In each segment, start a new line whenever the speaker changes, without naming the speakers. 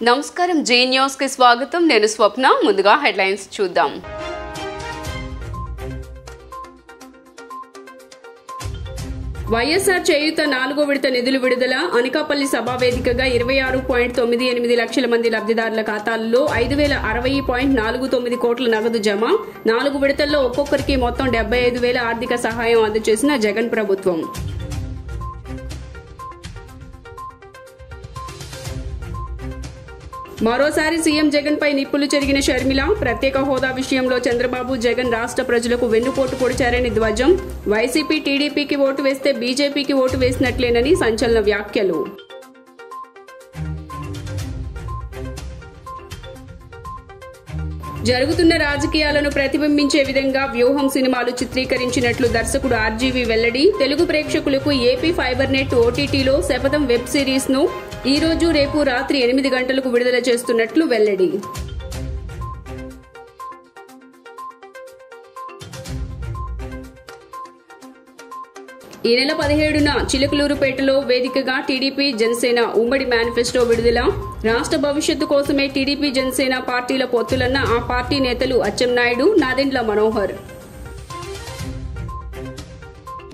నమస్కారం జే న్యూస్ కి స్వాగతం నేను స్వప్న ముందుగా హెడ్లైన్స్ చూద్దాం వైఎస్ఆర్ చేయూత 4వ విడత నిధులు విడుదల అనకాపల్లి సభా వేదికగా 26.98 లక్షల మంది లబ్ధిదారుల ఖాతాల్లో 5060.49 కోట్ల నగదు జమ 4 విడతల్లో ఒక్కొక్కరికి మొత్తం 75,000 ఆర్థిక సహాయం అందజేసిన జగన్ ప్రభుత్వం మరోసారి సీఎం జగన్ పై నిప్పులు చెరిగిన షర్మిల ప్రత్యేక హోదా విషయంలో చంద్రబాబు జగన్ రాష్ట్ర ప్రజలకు వెన్నుపోటు పొడిచారని ధ్వజం వైసీపీ టీడీపీకి ఓటు వేస్తే బీజేపీకి ఓటు వేసినట్లేనని సంచలన వ్యాఖ్యలు జరుగుతున్న రాజకీయాలను ప్రతిబింబించే విధంగా వ్యూహం సినిమాలు చిత్రీకరించినట్లు దర్శకుడు ఆర్జీవీ వెల్లడి తెలుగు ప్రేక్షకులకు ఏపీ ఫైబర్ నెట్ ఓటీటీలో శపథం వెబ్ సిరీస్ ను ఈ రోజు రేపు రాత్రి 8 గంటలకు విడుదల చేస్తున్నట్లు వెల్లడి ఈ నెల 17న చిలకలూరుపేటలో వేదికగా టీడీపీ జనసేన ఉమ్మడి మేనిఫెస్టో విడుదల రాష్ట్ర భవిష్యత్తు కోసమే టీడీపీ జనసేన పార్టీల పొత్తులన్న ఆ పార్టీ నేతలు అచ్చెన్నాయుడు నాదెండ్ల మనోహర్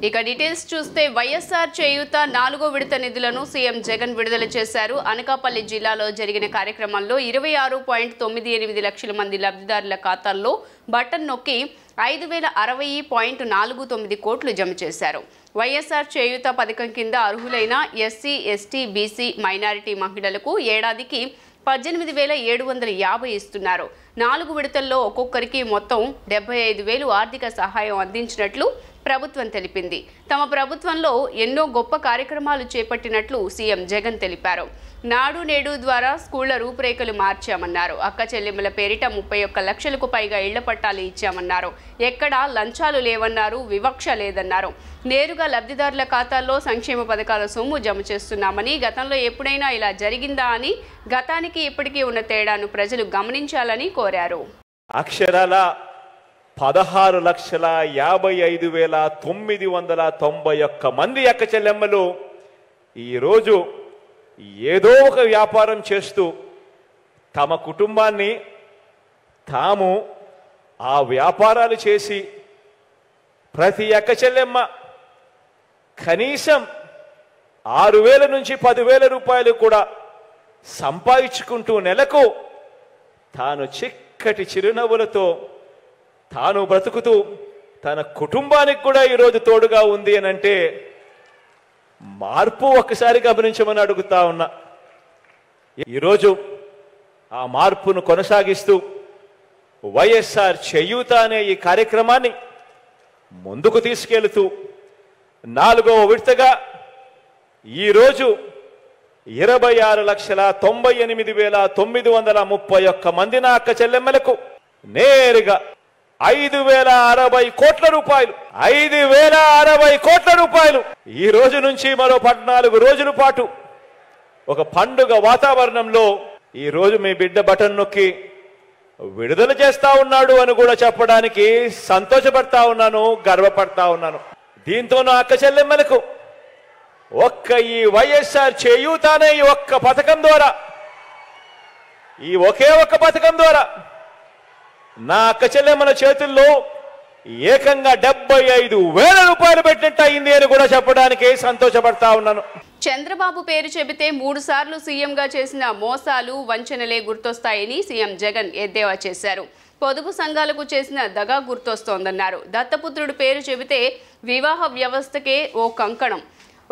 ఇక డీటెయిల్స్ చూస్తే వైఎస్ఆర్ చేయూత 4వ విడత నిధులను సీఎం జగన్ విడుదల చేశారు అనకాపల్లి జిల్లాలో జరిగిన కార్యక్రమంలో 26.98 లక్షల మంది లబ్ధిదారుల ఖాతాల్లో బటన్ నొక్కి 5060.49 కోట్లు జమ చేశారు వైఎస్ఆర్ చేయూత పథకం కింద అర్హులైన ఎస్సీ ఎస్టీ బీసీ మైనారిటీ మహిళలకు ఏడాదికి 18,750 ఇస్తున్నారు 4 విడతల్లో ఒక్కొక్కరికి మొత్తం 75,000 ఆర్థిక సహాయం అందించినట్లు ప్రభుత్వం తెలిపింది తమ ప్రభుత్వంలో ఎన్నో గొప్ప కార్యక్రమాలు చేపట్టినట్లు సీఎం జగన్ తెలిపారు నాడు నేడు ద్వారా స్కూళ్ల రూపురేఖలు మార్చామన్నారు అక్క చెల్లెమ్మల పేరిట 31 లక్షలకు పైగా ఇళ్ల పట్టాలు ఇచ్చామన్నారు ఎక్కడా లంచాలు లేవన్నారు వివక్ష లేదన్నారు నేరుగా లబ్ధిదారుల ఖాతాల్లో సంక్షేమ పథకాల సొమ్ము జమ చేస్తున్నామని గతంలో ఎప్పుడైనా ఇలా జరిగిందా అని గతానికి ఇప్పటికీ ఉన్న తేడాను ప్రజలు గమనించాలని కోరారు
అక్షరాల 16,55,991 మంది అక్క చెల్లెమ్మలు ఈరోజు ఏదో ఒక వ్యాపారం చేస్తూ తమ కుటుంబాన్ని తాము ఆ వ్యాపారాలు చేసి ప్రతి అక్క చెల్లెమ్మ కనీసం 6,000 నుంచి 10,000 రూపాయలు కూడా సంపాదించుకుంటూ నెలకు తాను చిక్కటి చిరునవ్వులతో తాను బ్రతుకుతూ తన కుటుంబానికి కూడా ఈరోజు తోడుగా ఉంది అని అంటే మార్పు ఒక్కసారి గమనించమని అడుగుతా ఉన్నా ఈరోజు ఆ మార్పును కొనసాగిస్తూ వైఎస్ఆర్ చేయూత అనే ఈ కార్యక్రమాన్ని ముందుకు తీసుకెళ్తూ 4వ విడతగా ఈరోజు 26,98,931 మంది నా అక్క చెల్లెమ్మలకు నేరుగా 5,060 కోట్ల రూపాయలు 5,060 కోట్ల రూపాయలు ఈ రోజు నుంచి మరో 14 రోజుల పాటు ఒక పండుగ వాతావరణంలో ఈ రోజు మీ బిడ్డ బటన్ నొక్కి విడుదల చేస్తా ఉన్నాడు అని కూడా చెప్పడానికి సంతోషపడతా ఉన్నాను గర్వపడతా ఉన్నాను దీంతో నా అక్క చెల్లెమ్మలకు ఈ వైఎస్ఆర్ చేయూత అనే ఈ ఒక్క పథకం ద్వారా ఈ ఒకే ఒక్క పథకం ద్వారా నా అక్క చెల్లెమ్మల చేతుల్లో ఏకంగా 75,000 రూపాయలు పెట్టినట్టు అయింది అని కూడా చెప్పడానికి సంతోషపడతా ఉన్నాను
చంద్రబాబు పేరు చెబితే 3 సార్లు సీఎంగా చేసిన మోసాలు వంచనలే గుర్తొస్తాయని సీఎం జగన్ ఎద్దేవా చేశారు పొదుపు సంఘాలకు చేసిన దగా గుర్తొస్తోందన్నారు దత్తపుత్రుడు పేరు చెబితే వివాహ వ్యవస్థకే ఓ కంకణం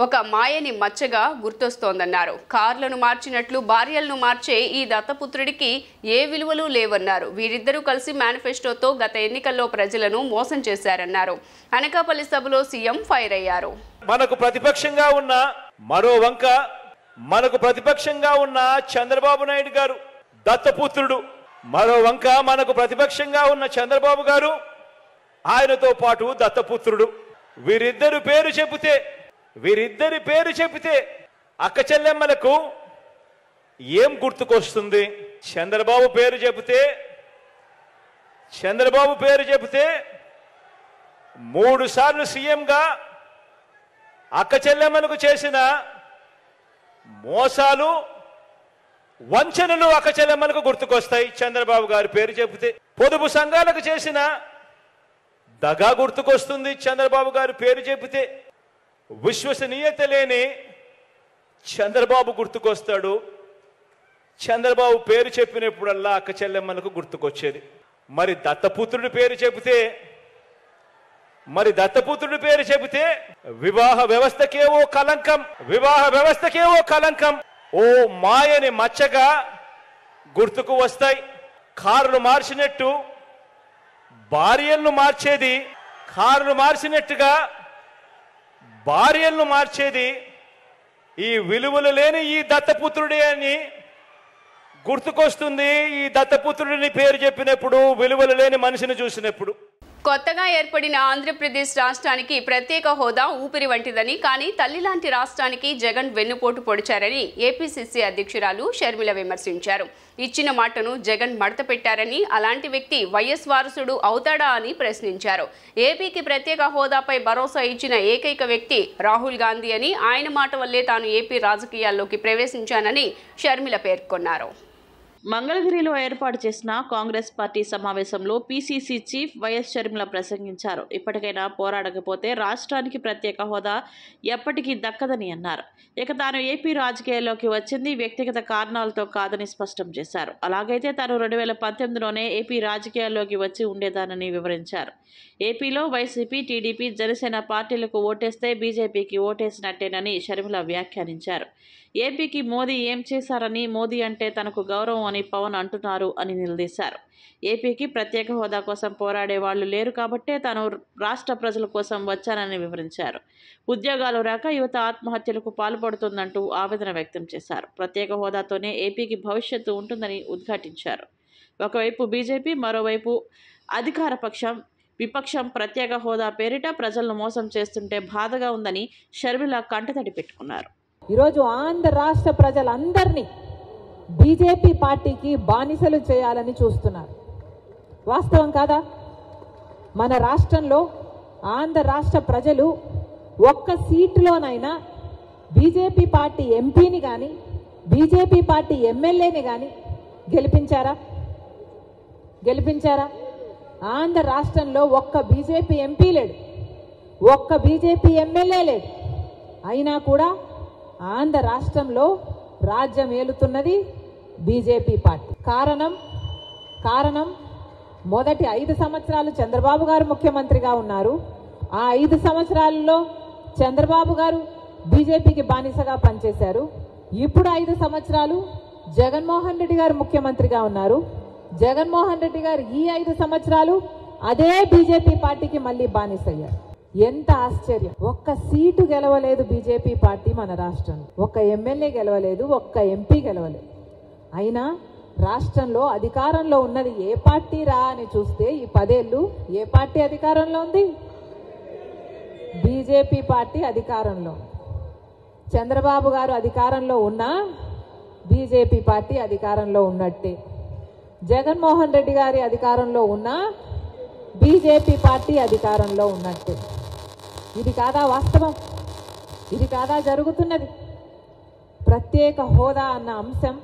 ఒక మాయని మచ్చగా గుర్తొస్తోందన్నారు కార్లను మార్చినట్లు భార్యలను మార్చే ఈ దత్తపుత్రుడికి ఏ విలువలు లేవన్నారు వీరిద్దరూ కలిసి మేనిఫెస్టోతో గత ఎన్నికల్లో ప్రజలను మోసం చేశారన్నారు అనకాపల్లి సభలో సీఎం ఫైర్ అయ్యారు
మనకు ప్రతిపక్షంగా ఉన్న మరో వంక మనకు ప్రతిపక్షంగా ఉన్న చంద్రబాబు నాయుడు గారు దత్తపుత్రుడు మరో వంక మనకు ప్రతిపక్షంగా ఉన్న చంద్రబాబు గారు ఆయనతో పాటు దత్తపుత్రుడు వీరిద్దరి పేరు చెబితే అక్క చెల్లెమ్మలకు ఏం గుర్తుకొస్తుంది చంద్రబాబు పేరు చెబితే 3 సార్లు సీఎంగా అక్క చెల్లెమ్మలకు చేసిన మోసాలు వంచనలు అక్కచెల్లెమ్మలకు గుర్తుకొస్తాయి చంద్రబాబు గారి పేరు చెబితే. పొదుపు సంఘాలకు చేసిన దగా గుర్తుకొస్తుంది చంద్రబాబు గారి పేరు చెబితే. విశ్వసనీయత లేని చంద్రబాబు గుర్తుకొస్తాడు. చంద్రబాబు పేరు చెప్పినప్పుడల్లా అక్కచెల్లెమ్మలకు గుర్తుకొచ్చేది. మరి దత్తపుత్రుడి పేరు చెబితే వివాహ వ్యవస్థకేవో కలంకం, ఓ మాయని మచ్చగా గుర్తుకు వస్తాయి. కార్లు మార్చినట్టు భార్యలను మార్చేది, కార్లు మార్చినట్టుగా భార్యలను మార్చేది ఈ విలువలు లేని ఈ దత్తపుత్రుడే అని గుర్తుకొస్తుంది. ఈ దత్తపుత్రుడిని పేరు చెప్పినప్పుడు, విలువలు లేని మనిషిని చూసినప్పుడు.
కొత్తగా ఏర్పడిన ఆంధ్రప్రదేశ్ రాష్ట్రానికి ప్రత్యేక హోదా ఊపిరి వంటిదని, కానీ తల్లి లాంటి రాష్ట్రానికి జగన్ వెన్నుపోటు పొడిచారని ఏపీసీసీ అధ్యక్షురాలు షర్మిల విమర్శించారు. ఇచ్చిన మాటను జగన్ మడత పెట్టారని, అలాంటి వ్యక్తి వైఎస్ వారసుడు అవుతాడా అని ప్రశ్నించారు. ఏపీకి ప్రత్యేక హోదాపై భరోసా ఇచ్చిన ఏకైక వ్యక్తి రాహుల్ గాంధీ అని, ఆయన మాట వల్లే తాను ఏపీ రాజకీయాల్లోకి ప్రవేశించానని షర్మిల పేర్కొన్నారు.
మంగళగిరిలో ఏర్పాటు చేసిన కాంగ్రెస్ పార్టీ సమావేశంలో పీసీసీ చీఫ్ వైఎస్ షర్మిల ప్రసంగించారు. ఇప్పటికైనా పోరాడకపోతే రాష్ట్రానికి ప్రత్యేక హోదా ఎప్పటికీ దక్కదని అన్నారు. ఇక తాను ఏపీ రాజకీయాల్లోకి వచ్చింది వ్యక్తిగత కారణాలతో కాదని స్పష్టం చేశారు. అలాగైతే తాను 2018లోనే ఏపీ రాజకీయాల్లోకి వచ్చి ఉండేదానని వివరించారు. ఏపీలో వైసీపీ, టీడీపీ, జనసేన పార్టీలకు ఓటేస్తే బీజేపీకి ఓటేసినట్టేనని షర్మిల వ్యాఖ్యానించారు. ఏపీకి మోదీ ఏం చేశారని, మోదీ అంటే తనకు గౌరవం అని పవన్ అంటున్నారు అని నిలదీశారు. ఏపీకి ప్రత్యేక హోదా కోసం పోరాడే వాళ్లు లేరు కాబట్టే తాను రాష్ట్ర ప్రజల కోసం వచ్చానని వివరించారు. ఉద్యోగాలు రాక యువత ఆత్మహత్యలకు పాల్పడుతుందంటూ ఆవేదన వ్యక్తం చేశారు. ప్రత్యేక హోదాతోనే ఏపీకి భవిష్యత్తు ఉంటుందని ఉద్ఘాటించారు. ఒకవైపు బీజేపీ, మరోవైపు అధికార విపక్షం ప్రత్యేక హోదా పేరిట ప్రజలను మోసం చేస్తుంటే బాధగా ఉందని షర్మిల కంటతడి పెట్టుకున్నారు.
ఈరోజు ఆంధ్ర రాష్ట్ర ప్రజలందరినీ బీజేపీ పార్టీకి బానిసలు చేయాలని చూస్తున్నారు. వాస్తవం కాదా? మన రాష్ట్రంలో ఆంధ్ర రాష్ట్ర ప్రజలు ఒక్క సీటులోనైనా బీజేపీ పార్టీ ఎంపీని కానీ, బీజేపీ పార్టీ ఎమ్మెల్యేని కానీ గెలిపించారా? ఆంధ్ర రాష్ట్రంలో ఒక్క బీజేపీ ఎంపీ లేడు, ఒక్క బీజేపీ ఎమ్మెల్యే లేడు. అయినా కూడా ఆంధ్ర రాష్ట్రంలో రాజ్యం ఏలుతున్నది బీజేపీ పార్టీ. కారణం మొదటి 5 సంవత్సరాలు చంద్రబాబు గారు ముఖ్యమంత్రిగా ఉన్నారు. ఆ 5 సంవత్సరాలలో చంద్రబాబు గారు బీజేపీకి బానిసగా పనిచేశారు. ఇప్పుడు 5 సంవత్సరాలు జగన్మోహన్ రెడ్డి గారు ముఖ్యమంత్రిగా ఉన్నారు. జగన్మోహన్ రెడ్డి గారు ఈ 5 సంవత్సరాలు అదే బీజేపీ పార్టీకి మళ్ళీ బానిసయ్యారు. ఎంత ఆశ్చర్యం! ఒక్క సీటు గెలవలేదు బీజేపీ పార్టీ మన రాష్ట్రంలో, ఒక్క ఎమ్మెల్యే గెలవలేదు, ఒక్క ఎంపీ గెలవలేదు. అయినా రాష్ట్రంలో అధికారంలో ఉన్నది ఏ పార్టీ రా అని చూస్తే ఈ 10 ఏళ్ళు ఏ పార్టీ అధికారంలో ఉంది? బీజేపీ పార్టీ అధికారంలో. చంద్రబాబు గారు అధికారంలో ఉన్నా బీజేపీ పార్టీ అధికారంలో ఉన్నట్టే. జగన్మోహన్ రెడ్డి గారి అధికారంలో ఉన్నా బీజేపీ పార్టీ అధికారంలో ఉన్నట్టే. ఇది కాదా వాస్తవం? ఇది కాదా జరుగుతున్నది? ప్రత్యేక హోదా అన్న అంశం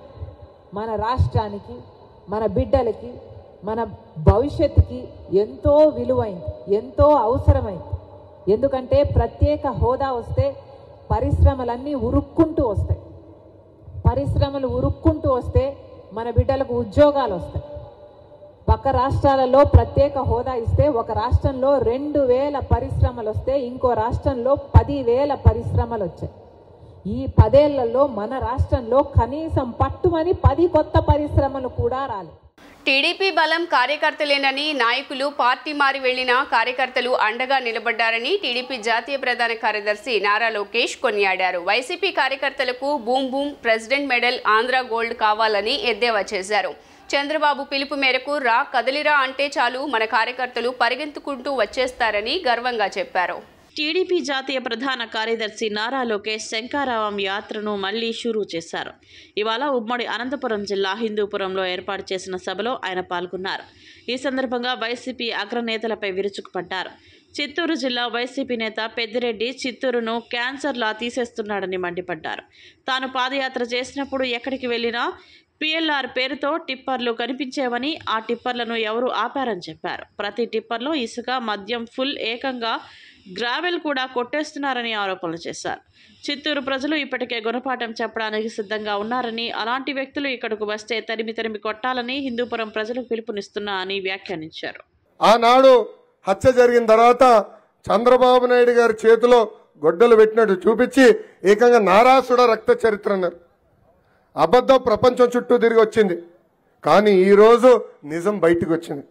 మన రాష్ట్రానికి, మన బిడ్డలకి, మన భవిష్యత్తుకి ఎంతో విలువైంది, ఎంతో అవసరమైంది. ఎందుకంటే ప్రత్యేక హోదా వస్తే పరిశ్రమలన్నీ ఉరుక్కుంటూ వస్తాయి. పరిశ్రమలు ఉరుక్కుంటూ వస్తే మన బిడ్డలకు ఉద్యోగాలు వస్తాయి. పక్క రాష్ట్రాలలో ప్రత్యేక హోదా ఇస్తే ఒక రాష్ట్రంలో 2000 పరిశ్రమలు వస్తే ఇంకో రాష్ట్రంలో 10,000 పరిశ్రమలు వచ్చాయి. ఈ 10 ఏళ్లలో మన రాష్ట్రంలో కనీసం పట్టుమని 10 కొత్త పరిశ్రమలు కూడా రాలేదు.
టీడీపీ బలం కార్యకర్తలేనని, నాయకులు పార్టీ మారి వెళ్లిన కార్యకర్తలు అండగా నిలబడ్డారని టీడీపీ జాతీయ ప్రధాన కార్యదర్శి నారా లోకేష్ కొనియాడారు. వైసీపీ కార్యకర్తలకు boom boom president medal, Andhra gold కావాలని ఎద్దేవా చేశారు. చంద్రబాబు పిలుపు మేరకు రా కదలిరా అంటే చాలు మన కార్యకర్తలు పరిగెత్తుకుంటూ వచ్చేస్తారని గర్వంగా చెప్పారు.
టీడీపీ జాతీయ ప్రధాన కార్యదర్శి నారా లోకేష్ శంఖారావం యాత్రను మళ్లీ షురూ చేశారు. ఇవాళ ఉమ్మడి అనంతపురం జిల్లా హిందూపురంలో ఏర్పాటు చేసిన సభలో ఆయన పాల్గొన్నారు. ఈ సందర్భంగా వైసీపీ అగ్రనేతలపై విరుచుకుపడ్డారు. చిత్తూరు జిల్లా వైసీపీ నేత పెద్దిరెడ్డి చిత్తూరును క్యాన్సర్లా తీసేస్తున్నాడని మండిపడ్డారు. తాను పాదయాత్ర చేసినప్పుడు ఎక్కడికి వెళ్ళినా PLR పేరుతో టిప్పర్లు కనిపించేవని, ఆ టిప్పర్లను ఎవరు ఆపారని చెప్పారు. ప్రతి టిప్పర్లో ఇసుక, మద్యం ఫుల్, ఏకంగా గ్రావెల్ కూడా కొట్టేస్తున్నారని ఆరోపణలు చేశారు. చిత్తూరు ప్రజలు ఇప్పటికే గుణపాఠం చెప్పడానికి సిద్ధంగా ఉన్నారని, అలాంటి వ్యక్తులు ఇక్కడకు వస్తే తరిమి కొట్టాలని హిందూపురం ప్రజలకు పిలుపునిస్తున్నా అని వ్యాఖ్యానించారు.
ఆనాడు హత్య జరిగిన తర్వాత చంద్రబాబు నాయుడు గారి చేతిలో గొడ్డలు పెట్టినట్టు చూపించి ఏకంగా నారాసుడ రక్త చరిత్ర అన్నారు. అబద్ధం ప్రపంచం చుట్టూ తిరిగి వచ్చింది. కానీ ఈరోజు నిజం బయటకు వచ్చింది.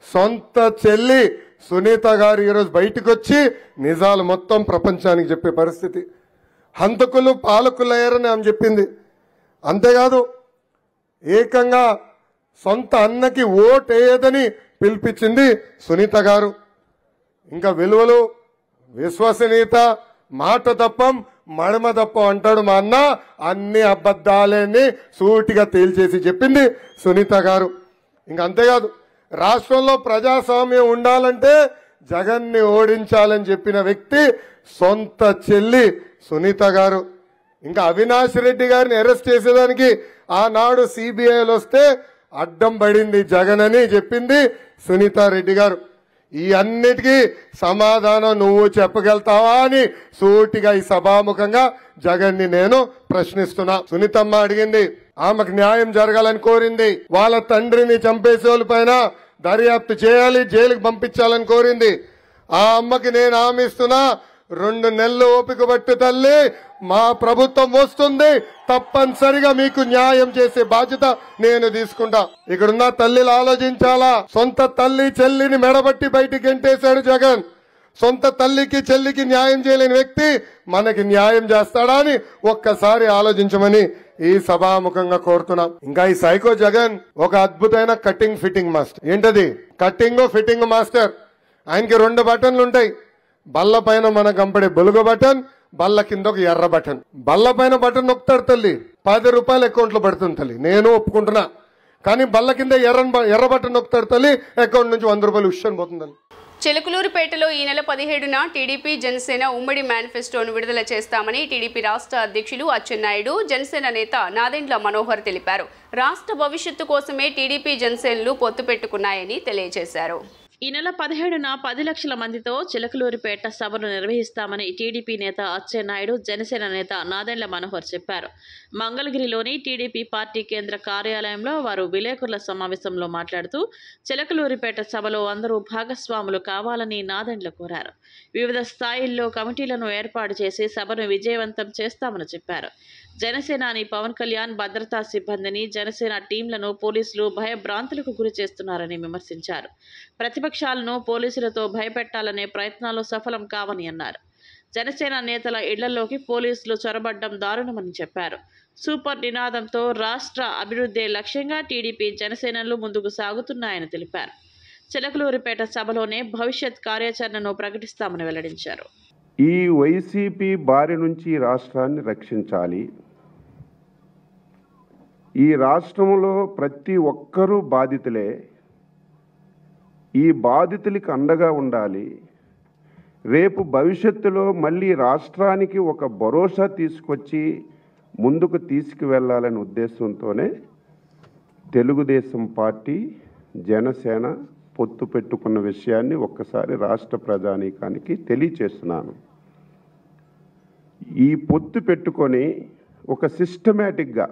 సొంత చెల్లి సునీత గారు ఈరోజు బయటకు వచ్చి నిజాలు మొత్తం ప్రపంచానికి చెప్పే పరిస్థితి. హంతకులు పాలకులయ్యారని ఆమె చెప్పింది. అంతేకాదు ఏకంగా సొంత అన్నకి ఓటేయదని పిలిపించింది సునీత గారు. ఇంకా విలువలు, విశ్వసనీయత, మాట తప్పం మడమ తప్పం అంటాడు మా అన్న. అన్ని అబద్ధాలని సూటిగా తేల్చేసి చెప్పింది సునీత గారు. ఇంకా అంతేకాదు రాష్ట్రంలో ప్రజాస్వామ్యం ఉండాలంటే జగన్ని ఓడించాలని చెప్పిన వ్యక్తి సొంత చెల్లి సునీత గారు. ఇంకా అవినాష్ రెడ్డి గారిని అరెస్ట్ చేసేదానికి ఆనాడు సిబిఐలు వస్తే అడ్డం పడింది జగన్ అని చెప్పింది సునీత రెడ్డి గారు. ఈ అన్నిటికీ సమాధానం నువ్వు చెప్పగలుగుతావా అని సూటిగా ఈ సభాముఖంగా జగన్ని నేను ప్రశ్నిస్తున్నా. సునీతమ్మ అడిగింది, ఆమెకు న్యాయం జరగాలని కోరింది. వాళ్ళ తండ్రిని చంపేసే వాళ్ళ పైన దర్యాప్తు చేయాలి, జైలుకు పంపించాలని కోరింది. ఆ అమ్మకి నేను హామీ ఇస్తున్నా, 2 నెలలు ఓపిక పట్టు తల్లి, మా ప్రభుత్వం వస్తుంది, తప్పనిసరిగా మీకు న్యాయం చేసే బాధ్యత నేను తీసుకుంటా. ఇక్కడున్న తల్లిలు ఆలోచించాలా. సొంత తల్లి చెల్లిని మెడబట్టి బయటికి గెంటేశాడు జగన్. సొంత తల్లికి చెల్లికి న్యాయం చేయలేని వ్యక్తి మనకి న్యాయం చేస్తాడా అని ఒక్కసారి ఆలోచించమని ఈ సభాముఖంగా కోరుతున్నాం. ఇంకా ఈ సైకో జగన్ ఒక అద్భుతమైన కటింగ్ ఫిట్టింగ్ మాస్టర్. ఏంటది? Cutting fitting master. ఆయనకి 2 బటన్లు ఉంటాయి. బల్ల పైన మన కంపడే బొలుగు బటన్, బల్ల కింద ఒక ఎర్ర బటన్. బల్ల పైన బటన్ నొక్కుతాడు తల్లి, 10 రూపాయలు అకౌంట్ లో పడుతుంది తల్లి, నేను ఒప్పుకుంటున్నా. కానీ బల్ల కింద ఎర్ర బటన్ నొక్కుతాడు తల్లి, అకౌంట్ నుంచి 100 రూపాయలు ఉష్షన్ పోతుంది.
చిలకలూరుపేటలో ఈ నెల 17న టీడీపీ జనసేన ఉమ్మడి మేనిఫెస్టోను విడుదల చేస్తామని టీడీపీ రాష్ట్ర అధ్యక్షులు అచ్చెన్నాయుడు, జనసేన నేత నాదెండ్ల మనోహర్ తెలిపారు. రాష్ట్ర భవిష్యత్తు కోసమే టీడీపీ జనసేనలు పొత్తు పెట్టుకున్నాయని తెలియజేశారు.
ఈ నెల 17న 10 లక్షల మందితో చిలకలూరిపేట సభను నిర్వహిస్తామని టీడీపీ నేత అచ్చెన్నాయుడు, జనసేన నేత నాదెండ్ల మనోహర్ చెప్పారు. మంగళగిరిలోని టీడీపీ పార్టీ కేంద్ర కార్యాలయంలో వారు విలేకరుల సమావేశంలో మాట్లాడుతూ చిలకలూరిపేట సభలో అందరూ భాగస్వాములు కావాలని నాదెండ్ల కోరారు. వివిధ స్థాయిల్లో కమిటీలను ఏర్పాటు చేసి సభను విజయవంతం చేస్తామని చెప్పారు. జనసేనాని పవన్ కళ్యాణ్ భద్రతా సిబ్బందిని, జనసేన టీంలను పోలీసులు భయభ్రాంతులకు గురి చేస్తున్నారని విమర్శించారు. ప్రతిపక్షాలను పోలీసులతో భయపెట్టాలనే ప్రయత్నాలు సఫలం కావని అన్నారు. జనసేన నేతల ఇళ్లలోకి పోలీసులు చొరబడ్డం దారుణమని చెప్పారు. సూపర్ నినాదంతో రాష్ట్ర అభివృద్ధి లక్ష్యంగా టీడీపీ జనసేనలు ముందుకు సాగుతున్నాయని తెలిపారు. చిలకలూరిపేట సభలోనే భవిష్యత్ కార్యాచరణను ప్రకటిస్తామని వెల్లడించారు.
ఈ వైసీపీ బారి నుంచి రాష్ట్రాన్ని రక్షించాలి. ఈ రాష్ట్రంలో ప్రతి ఒక్కరూ బాధితులే. ఈ బాధితులకు అండగా ఉండాలి. రేపు భవిష్యత్తులో మళ్ళీ రాష్ట్రానికి ఒక భరోసా తీసుకొచ్చి ముందుకు తీసుకువెళ్ళాలనే ఉద్దేశంతోనే తెలుగుదేశం పార్టీ, జనసేన పొత్తు పెట్టుకున్న విషయాన్ని ఒక్కసారి రాష్ట్ర ప్రజానీకానికి తెలియచేస్తున్నాను. ఈ పొత్తు పెట్టుకొని ఒక సిస్టమేటిక్గా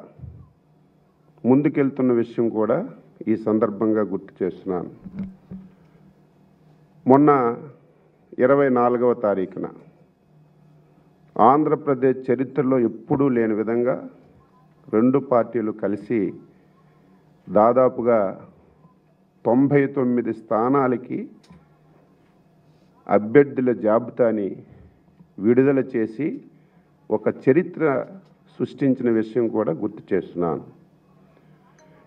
ముందుకెళ్తున్న విషయం కూడా ఈ సందర్భంగా గుర్తు చేస్తున్నాను. మొన్న 24వ తారీఖున ఆంధ్రప్రదేశ్ చరిత్రలో ఎప్పుడూ లేని విధంగా 2 పార్టీలు కలిసి దాదాపుగా 99 స్థానాలకి అభ్యర్థుల జాబితాని విడుదల చేసి ఒక చరిత్ర సృష్టించిన విషయం కూడా గుర్తు చేస్తున్నాను.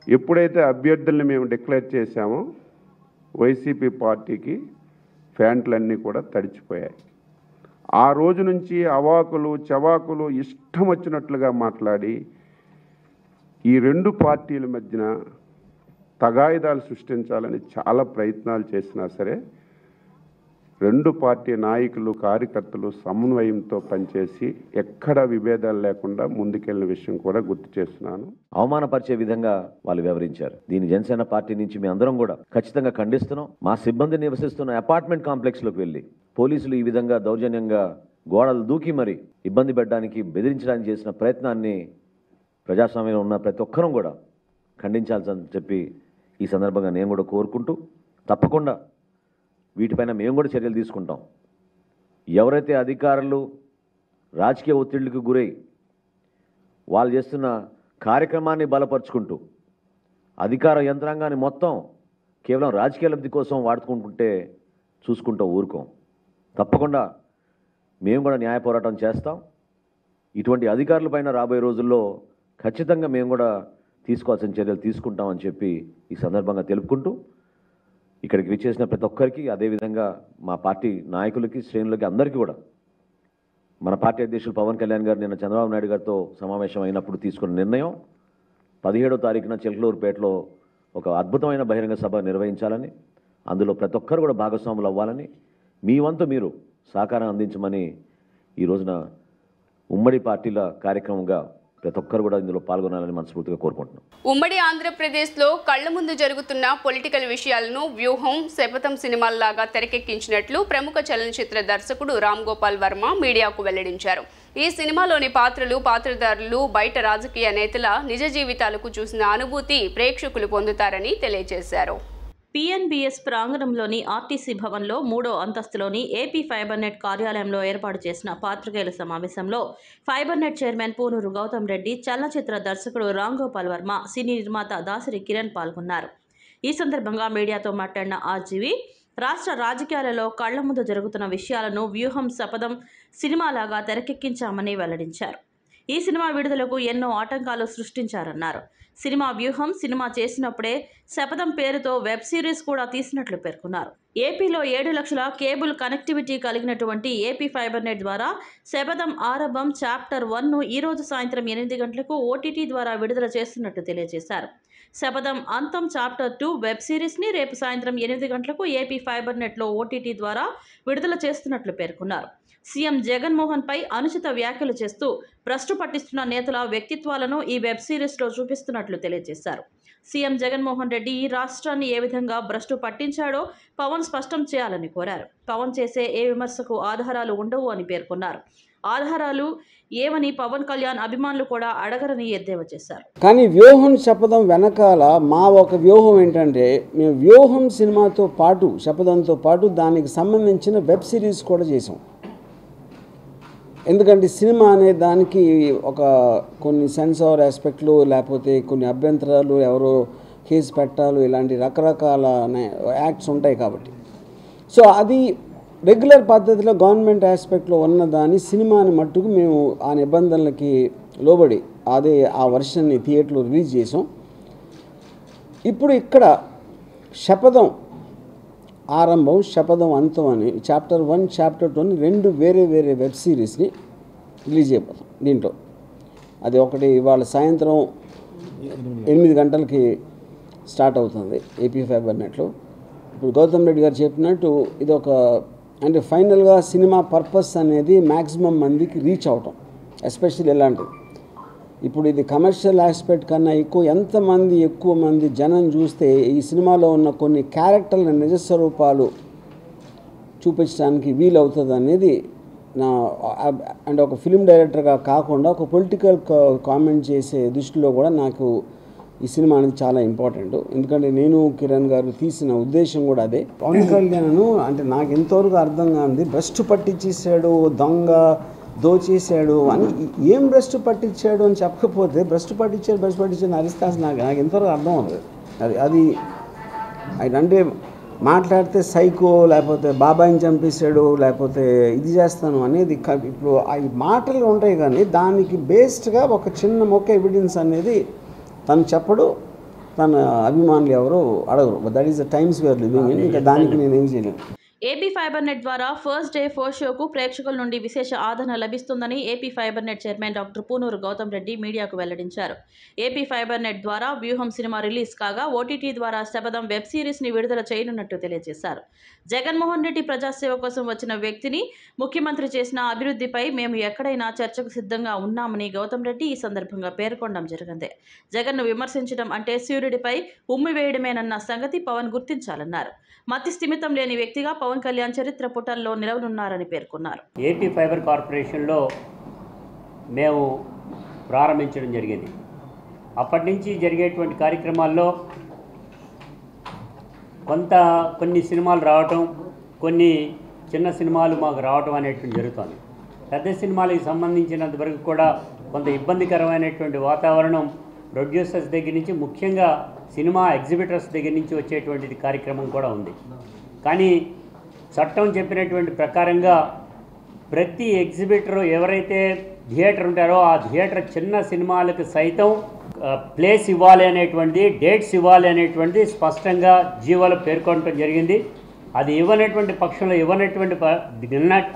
ఎప్పుడైతే అభ్యర్థుల్ని మేము డిక్లేర్ చేశామో వైసీపీ పార్టీకి ఫ్యాంట్లన్నీ కూడా తడిచిపోయాయి. ఆ రోజు నుంచి అవాకులు చవాకులు ఇష్టం వచ్చినట్లుగా మాట్లాడి ఈ 2 పార్టీల మధ్యన తగాయిదాలు సృష్టించాలని చాలా ప్రయత్నాలు చేసినా సరే రెండు పార్టీ నాయకులు కార్యకర్తలు సమన్వయంతో పనిచేసి ఎక్కడ విభేదాలు లేకుండా ముందుకెళ్లిన విషయం కూడా గుర్తు చేస్తున్నాను.
అవమానపరిచే విధంగా వాళ్ళు వ్యవహరించారు. దీని జనసేన పార్టీ నుంచి మేము అందరం కూడా ఖచ్చితంగా ఖండిస్తున్నాం. మా సిబ్బంది నివసిస్తున్న అపార్ట్మెంట్ కాంప్లెక్స్ లోకి వెళ్ళి పోలీసులు ఈ విధంగా దౌర్జన్యంగా గోడలు దూకి మరి ఇబ్బంది పెట్టడానికి బెదిరించడానికి చేసిన ప్రయత్నాన్ని ప్రజాస్వామ్యంలో ఉన్న ప్రతి ఒక్కరూ కూడా ఖండించాల్సి చెప్పి ఈ సందర్భంగా నేను కూడా కోరుకుంటూ, తప్పకుండా వీటిపైన మేము కూడా చర్యలు తీసుకుంటాం. ఎవరైతే అధికారులు రాజకీయ ఒత్తిళ్లకు గురై వాళ్ళు చేస్తున్న కార్యక్రమాన్ని బలపరుచుకుంటూ అధికార యంత్రాంగాన్ని మొత్తం కేవలం రాజకీయ లబ్ధి కోసం వాడుకుంటుంటే చూసుకుంటూ ఊరుకోం. తప్పకుండా మేము కూడా న్యాయ పోరాటం చేస్తాం. ఇటువంటి అధికారులపైన రాబోయే రోజుల్లో ఖచ్చితంగా మేము కూడా తీసుకోవాల్సిన చర్యలు తీసుకుంటామని చెప్పి ఈ సందర్భంగా తెలుపుకుంటూ, ఇక్కడికి విచ్చేసిన ప్రతి ఒక్కరికి, అదేవిధంగా మా పార్టీ నాయకులకి, శ్రేణులకి, అందరికీ కూడా మన పార్టీ అధ్యక్షులు పవన్ కళ్యాణ్ గారు నిన్న చంద్రబాబు నాయుడు గారితో సమావేశం అయినప్పుడు తీసుకున్న నిర్ణయం 17వ తారీఖున చిలకలూరుపేటలో ఒక అద్భుతమైన బహిరంగ సభ నిర్వహించాలని, అందులో ప్రతి ఒక్కరు కూడా భాగస్వాములు అవ్వాలని, మీ వంతు మీరు సహకారం అందించమని ఈ రోజున ఉమ్మడి పార్టీల కార్యక్రమంగా ప్రతి ఒక్కరు కూడా ఇందులో పాల్గొనాలని మనస్ఫూర్తిగా కోరుకుంటున్నాం.
ఉమ్మడి ఆంధ్రప్రదేశ్లో కళ్ల ముందు జరుగుతున్న పొలిటికల్ విషయాలను వ్యూహం, శపథం సినిమాల్లాగా తెరకెక్కించినట్లు ప్రముఖ చలనచిత్ర దర్శకుడు రామ్ గోపాల్ వర్మ మీడియాకు వెల్లడించారు. ఈ సినిమాలోని పాత్రలు, పాత్రధారులు బయట రాజకీయ నేతల నిజ జీవితాలకు చూసిన అనుభూతి ప్రేక్షకులు పొందుతారని తెలియజేశారు.
పిఎన్బిఎస్ ప్రాంగణంలోని ఆర్టీసీ భవన్లో 3వ అంతస్తులోని ఏపీ ఫైబర్ నెట్ కార్యాలయంలో ఏర్పాటు చేసిన పాత్రికేయుల సమావేశంలో fibre net chairman Punuru Gautam Reddy, చలనచిత్ర దర్శకుడు రామ్ గోపాల్ వర్మ, సినీ నిర్మాత దాసరి కిరణ్ పాల్గొన్నారు. ఈ సందర్భంగా మీడియాతో మాట్లాడిన ఆర్జీవి, రాష్ట్ర రాజకీయాలలో కళ్ల ముందు జరుగుతున్న విషయాలను వ్యూహం, శపథం సినిమాలాగా తెరకెక్కించామని వెల్లడించారు. ఈ సినిమా విడుదలకు ఎన్నో ఆటంకాలు సృష్టించారన్నారు. సినిమా వ్యూహం సినిమా చేసినప్పుడే శపథం పేరుతో వెబ్ సిరీస్ కూడా తీసినట్లు పేర్కొన్నారు. ఏపీలో 7 లక్షల కేబుల్ కనెక్టివిటీ కలిగినటువంటి ఏపీ ఫైబర్ నెట్ ద్వారా శపథం ఆరంభం చాప్టర్ 1ను ఈరోజు సాయంత్రం 8 గంటలకు ఓటీటీ ద్వారా విడుదల చేస్తున్నట్టు తెలియజేశారు. శపథం అంతం చాప్టర్ 2 వెబ్ సిరీస్ని రేపు సాయంత్రం 8 గంటలకు ఏపీ ఫైబర్ నెట్లో ఓటీటీ ద్వారా విడుదల చేస్తున్నట్లు పేర్కొన్నారు. సీఎం జగన్మోహన్ పై అనుచిత వ్యాఖ్యలు చేస్తూ భ్రష్టు పట్టిస్తున్న నేతల వ్యక్తిత్వాలను ఈ వెబ్ సిరీస్లో చూపిస్తున్నట్లు తెలియజేశారు. సీఎం జగన్మోహన్ రెడ్డి ఈ రాష్ట్రాన్ని ఏ విధంగా భ్రష్టు పట్టించాడో పవన్ స్పష్టం చేయాలని కోరారు. పవన్ చేసే ఏ విమర్శకు ఆధారాలు ఉండవు అని పేర్కొన్నారు. ఆధారాలు ఏమని పవన్ కళ్యాణ్ అభిమానులు కూడా అడగరని ఎద్దేవా చేశారు.
కానీ వ్యూహం, శపథం వెనకాల మా ఒక వ్యూహం ఏంటంటే, మేము వ్యూహం సినిమాతో పాటు శపథంతో పాటు దానికి సంబంధించిన వెబ్ సిరీస్ కూడా చేసాం. ఎందుకంటే సినిమా అనే దానికి ఒక కొన్ని సెన్సార్ ఆస్పెక్ట్లు, లేకపోతే కొన్ని అభ్యంతరాలు, ఎవరో కేసు పెట్టాలి, ఇలాంటి రకరకాల యాక్ట్స్ ఉంటాయి కాబట్టి, సో అది రెగ్యులర్ పద్ధతిలో గవర్నమెంట్ ఆస్పెక్ట్లో ఉన్నదాన్ని సినిమాని మట్టుకు మేము ఆ నిబంధనలకి లోబడి అదే ఆ వర్షన్ని థియేటర్లో రిలీజ్ చేసాం. ఇప్పుడు ఇక్కడ శపథం ఆరంభం, శపథం అంతం అని చాప్టర్ 1, చాప్టర్ 2 2 వేరే వేరే వెబ్ సిరీస్ని రిలీజ్ అయిపోతాం. దీంట్లో అది ఒకటి ఇవాళ సాయంత్రం 8 గంటలకి స్టార్ట్ అవుతుంది ఏపీ ఫైబర్ నెట్లో. ఇప్పుడు గౌతమ్ రెడ్డి గారు చెప్పినట్టు ఇది ఒక అంటే ఫైనల్గా సినిమా పర్పస్ అనేది మ్యాక్సిమం మందికి రీచ్ అవటం, ఎస్పెషల్లీ ఎలాంటిది ఇప్పుడు ఇది కమర్షియల్ ఆస్పెక్ట్ కన్నా ఎక్కువ మంది జనం చూస్తే ఈ సినిమాలో ఉన్న కొన్ని క్యారెక్టర్ల నిజస్వరూపాలు చూపించడానికి వీలవుతుంది అనేది నా అంటే ఒక ఫిల్మ్ డైరెక్టర్గా కాకుండా ఒక పొలిటికల్ కామెంట్ చేసే దృష్టిలో కూడా నాకు ఈ సినిమా అనేది చాలా ఇంపార్టెంట్. ఎందుకంటే నేను కిరణ్ గారు తీసిన ఉద్దేశం కూడా అదే. పవన్ కళ్యాణ్ అంటే నాకు ఎంతవరకు అర్థం కాంది, భ్రష్టు పట్టించేసాడు, దొంగ దోచేసాడు అని. ఏం భ్రష్టు పట్టించాడు అని చెప్పకపోతే భ్రష్టు పట్టించాడు అరిస్తే నాకు ఎంతవరకు అర్థం అవుతుంది. అది అంటే మాట్లాడితే సైకో, లేకపోతే బాబాయిని చంపేశాడు, లేకపోతే ఇది చేస్తాను అనేది ఇప్పుడు అవి మాటలు ఉంటాయి. కానీ దానికి బేస్డ్గా ఒక చిన్న మొక్క ఎవిడెన్స్ అనేది తను చెప్పడు, తన అభిమానులు ఎవరు అడగరు. That is the times we are living in. ఇంకా దానికి నేనేం చేయలేను.
ఏపీ ఫైబర్ నెట్ ద్వారా ఫస్ట్ డే ఫస్ట్ షోకు ప్రేక్షకుల నుండి విశేష ఆదరణ లభిస్తుందని AP fibre net chairman doctor Punuru Gautam Reddy మీడియాకు వెల్లడించారు. ఏపీ ఫైబర్ నెట్ ద్వారా వ్యూహం సినిమా రిలీజ్ కాగా ఓటీటీ ద్వారా శబదం వెబ్ సిరీస్ని విడుదల చేయనున్నట్టు తెలియజేశారు. జగన్మోహన్ రెడ్డి ప్రజాసేవ కోసం వచ్చిన వ్యక్తిని ముఖ్యమంత్రి చేసిన అభివృద్ధిపై మేము ఎక్కడైనా చర్చకు సిద్ధంగా ఉన్నామని గౌతమ్ రెడ్డి ఈ సందర్భంగా పేర్కొనడం జరిగింది. జగన్ను విమర్శించడం అంటే సూర్యుడిపై ఉమ్మి వేయడమేనన్న సంగతి పవన్ గుర్తించాలన్నారు. మతి స్థిమితం లేని వ్యక్తిగా పవన్ కళ్యాణ్ చరిత్ర పుటల్లో నిలవనున్నారని పేర్కొన్నారు.
ఏపీ ఫైబర్ కార్పొరేషన్లో మేము ప్రారంభించడం జరిగింది. అప్పటి నుంచి జరిగేటువంటి కార్యక్రమాల్లో కొన్ని సినిమాలు రావటం, కొన్ని చిన్న సినిమాలు మాకు రావటం అనేటువంటి జరుగుతుంది. పెద్ద సినిమాలకు సంబంధించినంత వరకు కూడా కొంత ఇబ్బందికరమైనటువంటి వాతావరణం ప్రొడ్యూసర్స్ దగ్గర నుంచి, ముఖ్యంగా సినిమా ఎగ్జిబిటర్స్ దగ్గర నుంచి వచ్చేటువంటిది కార్యక్రమం కూడా ఉంది. కానీ చట్టం చెప్పినటువంటి ప్రకారంగా ప్రతి ఎగ్జిబిటర్ ఎవరైతే థియేటర్ ఉంటారో ఆ థియేటర్ చిన్న సినిమాలకు సైతం ప్లేస్ ఇవ్వాలి అనేటువంటి, డేట్స్ ఇవ్వాలి అనేటువంటి స్పష్టంగా జీవోలో పేర్కొనడం జరిగింది. అది ఇవ్వనటువంటి పక్షంలో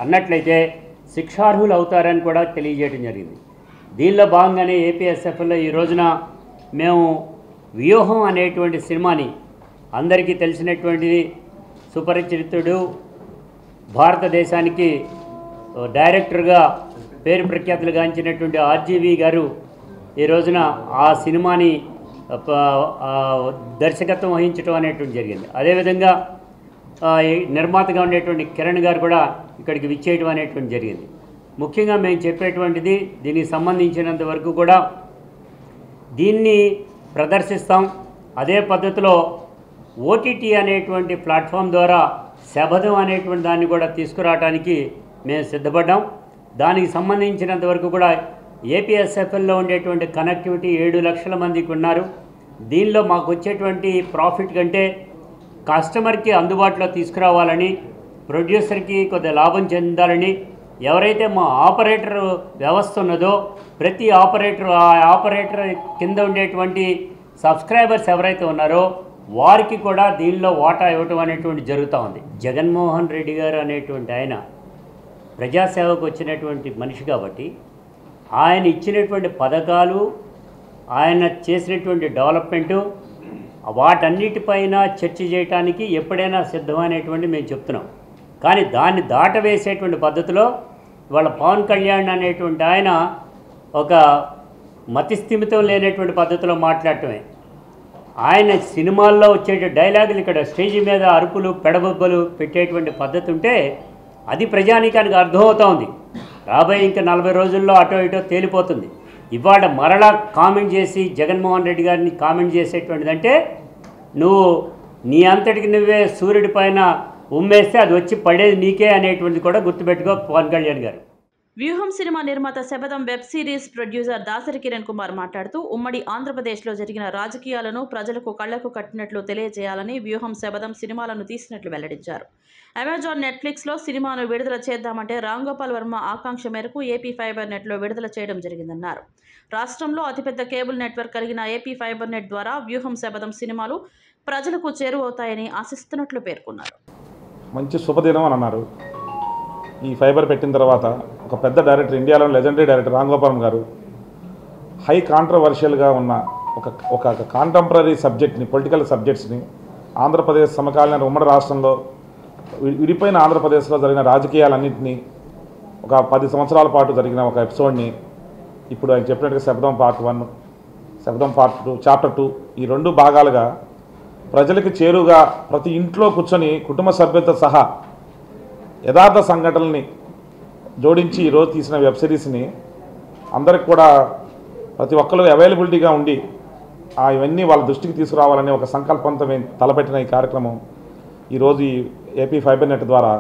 అన్నట్లయితే శిక్షార్హులు అవుతారని కూడా తెలియజేయడం జరిగింది. దీనిలో భాగంగానే ఏపీఎస్ఎఫ్లో ఈ రోజున మేము వ్యూహం అనేటువంటి సినిమాని, అందరికీ తెలిసినటువంటిది సుపరిచితుడు, భారతదేశానికి డైరెక్టర్గా పేరు ప్రఖ్యాతులు గాంచినటువంటి ఆర్జీవి గారు ఈ రోజున ఆ సినిమాని దర్శకత్వం వహించడం అనేటువంటి జరిగింది. అదేవిధంగా నిర్మాతగా ఉండేటువంటి కిరణ్ గారు కూడా ఇక్కడికి విచ్చేయడం అనేటువంటి జరిగింది. ముఖ్యంగా మేము చెప్పేటువంటిది, దీనికి సంబంధించినంత వరకు కూడా దీన్ని ప్రదర్శిస్తాం. అదే పద్ధతిలో ఓటీటీ అనేటువంటి ప్లాట్ఫామ్ ద్వారా శబదం అనేటువంటి దాన్ని కూడా తీసుకురావడానికి మేము సిద్ధపడ్డాం. దానికి సంబంధించినంత వరకు కూడా ఏపీఎస్ఎఫ్ఎల్లో ఉండేటువంటి కనెక్టివిటీ 7 లక్షల మందికి ఉన్నారు. దీనిలో మాకు వచ్చేటువంటి ప్రాఫిట్ కంటే కస్టమర్కి అందుబాటులో తీసుకురావాలని, ప్రొడ్యూసర్కి కొద్దిగా లాభం చెందాలని, ఎవరైతే మా ఆపరేటర్ వ్యవస్థ ఉన్నదో ప్రతి ఆపరేటర్, ఆ ఆపరేటర్ కింద ఉండేటువంటి సబ్స్క్రైబర్స్ ఎవరైతే ఉన్నారో వారికి కూడా దీనిలో వాటా ఇవ్వటం అనేటువంటి జరుగుతూ ఉంది. జగన్మోహన్ రెడ్డి గారు అనేటువంటి ఆయన ప్రజాసేవకు వచ్చినటువంటి మనిషి కాబట్టి ఆయన ఇచ్చినటువంటి పథకాలు, ఆయన చేసినటువంటి డెవలప్మెంటు, వాటన్నిటిపైన చర్చ చేయడానికి ఎప్పుడైనా సిద్ధమనేటువంటి మేము చెప్తున్నాం. కానీ దాన్ని దాటవేసేటువంటి పద్ధతిలో వాళ్ళ పవన్ కళ్యాణ్ అనేటువంటి ఆయన ఒక మతిస్థిమితం లేనటువంటి పద్ధతిలో మాట్లాడటమే. ఆయన సినిమాల్లో వచ్చే డైలాగులు ఇక్కడ స్టేజ్ మీద అరుపులు, పెడబొబ్బలు పెట్టేటువంటి పద్ధతి ఉంటే అది ప్రజానీకానికి అర్థమవుతూ ఉంది. రాబోయే ఇంకా 40 రోజుల్లో అటో ఇటో తేలిపోతుంది. ఇవాళ మరలా కామెంట్ చేసి జగన్మోహన్ రెడ్డి గారిని కామెంట్ చేసేటువంటిదంటే నువ్వు నీ అంతటికి నువ్వే సూర్యుడి పైన ఉమ్మేస్తే అది వచ్చి పడేది నీకే అనేటువంటిది కూడా గుర్తుపెట్టుకో పవన్ కళ్యాణ్ గారు.
వ్యూహం సినిమా నిర్మాత శబదం web series producer Dasari Kiran Kumar మాట్లాడుతూ ఉమ్మడి ఆంధ్రప్రదేశ్లో జరిగిన రాజకీయాలను ప్రజలకు కళ్లకు కట్టినట్లు తెలియజేయాలని వ్యూహం శబదం సినిమాలను తీసినట్లు వెల్లడించారు. అమెజాన్, నెట్ఫ్లిక్స్లో సినిమాను విడుదల చేద్దామంటే రామ్ గోపాల్ వర్మ ఆకాంక్ష మేరకు ఏపీ ఫైబర్ నెట్లో విడుదల చేయడం జరిగిందన్నారు. రాష్ట్రంలో అతిపెద్ద కేబుల్ నెట్వర్క్ కలిగిన ఏపీ ఫైబర్ నెట్ ద్వారా వ్యూహం శబదం సినిమాలు ప్రజలకు చేరువవుతాయని ఆశిస్తున్నట్లు పేర్కొన్నారు.
మంచి శుభదినం అని అన్నారు. ఈ ఫైబర్ పెట్టిన తర్వాత ఒక పెద్ద డైరెక్టర్, ఇండియాలో లెజెండరీ డైరెక్టర్ రామ్ గోపాల్ గారు హై కాంట్రవర్షియల్గా ఉన్న ఒక కాంటెంపరీ సబ్జెక్ట్ని, పొలిటికల్ సబ్జెక్ట్స్ని ఆంధ్రప్రదేశ్ సమకాలీన ఉమ్మడి రాష్ట్రంలో విడిపోయిన ఆంధ్రప్రదేశ్లో జరిగిన రాజకీయాలన్నింటినీ ఒక 10 సంవత్సరాల పాటు జరిగిన ఒక ఎపిసోడ్ని ఇప్పుడు ఆయన చెప్పినట్టుగా శబదం పార్ట్ 1, శబదం పార్ట్ 2, చాప్టర్ 2 ఈ 2 భాగాలుగా ప్రజలకు చేరుగా ప్రతి ఇంట్లో కూర్చొని కుటుంబ సభ్యులతో సహా యథార్థ సంఘటనల్ని జోడించి ఈరోజు తీసిన వెబ్ సిరీస్ని అందరికి కూడా ప్రతి ఒక్కరు అవైలబిలిటీగా ఉండి ఇవన్నీ వాళ్ళ దృష్టికి తీసుకురావాలనే ఒక సంకల్పంతో మేము తలపెట్టిన ఈ కార్యక్రమం ఈరోజు ఈ ఏపీ ఫైబర్ నెట్ ద్వారా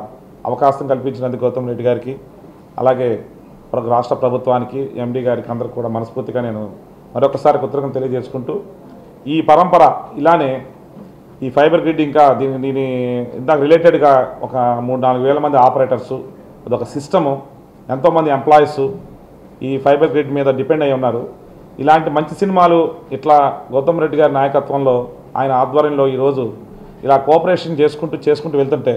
అవకాశం కల్పించినందుకు గౌతమ్ రెడ్డి గారికి, అలాగే రాష్ట్ర ప్రభుత్వానికి, ఎండీ గారికి అందరికి కూడా మనస్ఫూర్తిగా నేను మరొకసారి కృతజ్ఞతలు తెలియజేసుకుంటూ, ఈ పరంపర ఇలానే ఈ ఫైబర్ గ్రిడ్ ఇంకా దీని ఇందాక రిలేటెడ్గా ఒక 3-4 వేల మంది ఆపరేటర్సు, అదొక సిస్టము, ఎంతోమంది ఎంప్లాయీస్ ఈ ఫైబర్ గ్రిడ్ మీద డిపెండ్ అయి ఉన్నారు. ఇలాంటి మంచి సినిమాలు ఇట్లా గౌతమ్ రెడ్డి గారి నాయకత్వంలో, ఆయన ఆధ్వర్యంలో ఈరోజు ఇలా కోఆపరేషన్ చేసుకుంటూ వెళ్తుంటే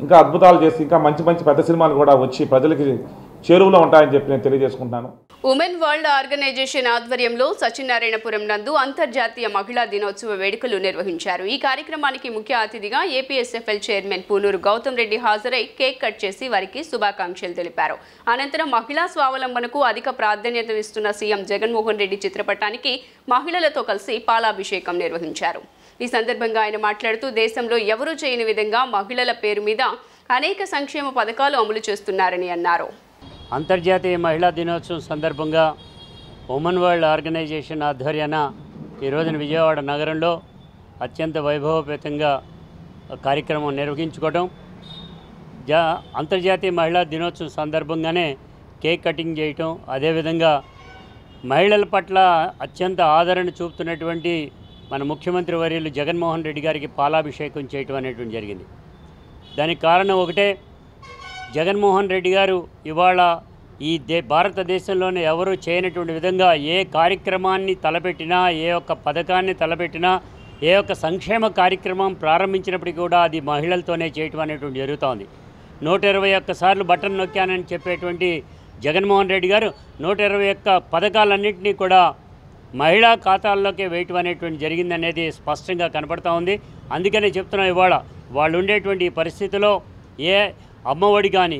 ఇంకా అద్భుతాలు చేసి ఇంకా మంచి మంచి పెద్ద సినిమాలు కూడా వచ్చి ప్రజలకి చేరువలో ఉంటాయని చెప్పి నేను తెలియజేసుకుంటున్నాను.
ఉమెన్ వరల్డ్ ఆర్గనైజేషన్ ఆధ్వర్యంలో సత్యనారాయణపురం నందు అంతర్జాతీయ మహిళా దినోత్సవ వేడుకలు నిర్వహించారు. ఈ కార్యక్రమానికి ముఖ్య అతిథిగా ఏపీఎస్ఎఫ్ఎల్ చైర్మన్ పూనూరు గౌతమ్ రెడ్డి హాజరై కేక్ కట్ చేసి వారికి శుభాకాంక్షలు తెలిపారు. అనంతరం మహిళా స్వావలంబనకు అధిక ప్రాధాన్యతనిస్తున్న సీఎం జగన్మోహన్ రెడ్డి చిత్రపటానికి మహిళలతో కలిసి పాలాభిషేకం నిర్వహించారు. ఈ సందర్భంగా ఆయన మాట్లాడుతూ దేశంలో ఎవరూ చేయని విధంగా మహిళల పేరు మీద అనేక సంక్షేమ పథకాలు అమలు చేస్తున్నారని అన్నారు.
అంతర్జాతీయ మహిళా దినోత్సవం సందర్భంగా ఉమెన్ వరల్డ్ ఆర్గనైజేషన్ ఆధ్వర్యాన ఈ రోజున విజయవాడ నగరంలో అత్యంత వైభవపేతంగా కార్యక్రమం నిర్వహించుకోవడం, అంతర్జాతీయ మహిళా దినోత్సవం సందర్భంగానే కేక్ కటింగ్ చేయటం, అదేవిధంగా మహిళల పట్ల అత్యంత ఆదరణ చూపుతున్నటువంటి మన ముఖ్యమంత్రి వర్యులు జగన్మోహన్ రెడ్డి గారికి పాలాభిషేకం చేయటం అనేటువంటి జరిగింది. దానికి కారణం ఒకటే, జగన్మోహన్ రెడ్డి గారు ఇవాళ ఈ భారతదేశంలోనే ఎవరూ చేయనటువంటి విధంగా ఏ కార్యక్రమాన్ని తలపెట్టినా, ఏ ఒక్క పథకాన్ని తలపెట్టినా, ఏ ఒక్క సంక్షేమ కార్యక్రమం ప్రారంభించినప్పటికీ కూడా అది మహిళలతోనే చేయటం అనేటువంటి జరుగుతోంది. 121 సార్లు బటన్ నొక్కానని చెప్పేటువంటి జగన్మోహన్ రెడ్డి గారు 121 పథకాలన్నింటినీ కూడా మహిళా ఖాతాల్లోకే వేయటం అనేటువంటి జరిగిందనేది స్పష్టంగా కనపడతా ఉంది. అందుకనే చెప్తున్నాం, ఇవాళ వాళ్ళు ఉండేటువంటి పరిస్థితిలో ఏ అమ్మఒడి కానీ,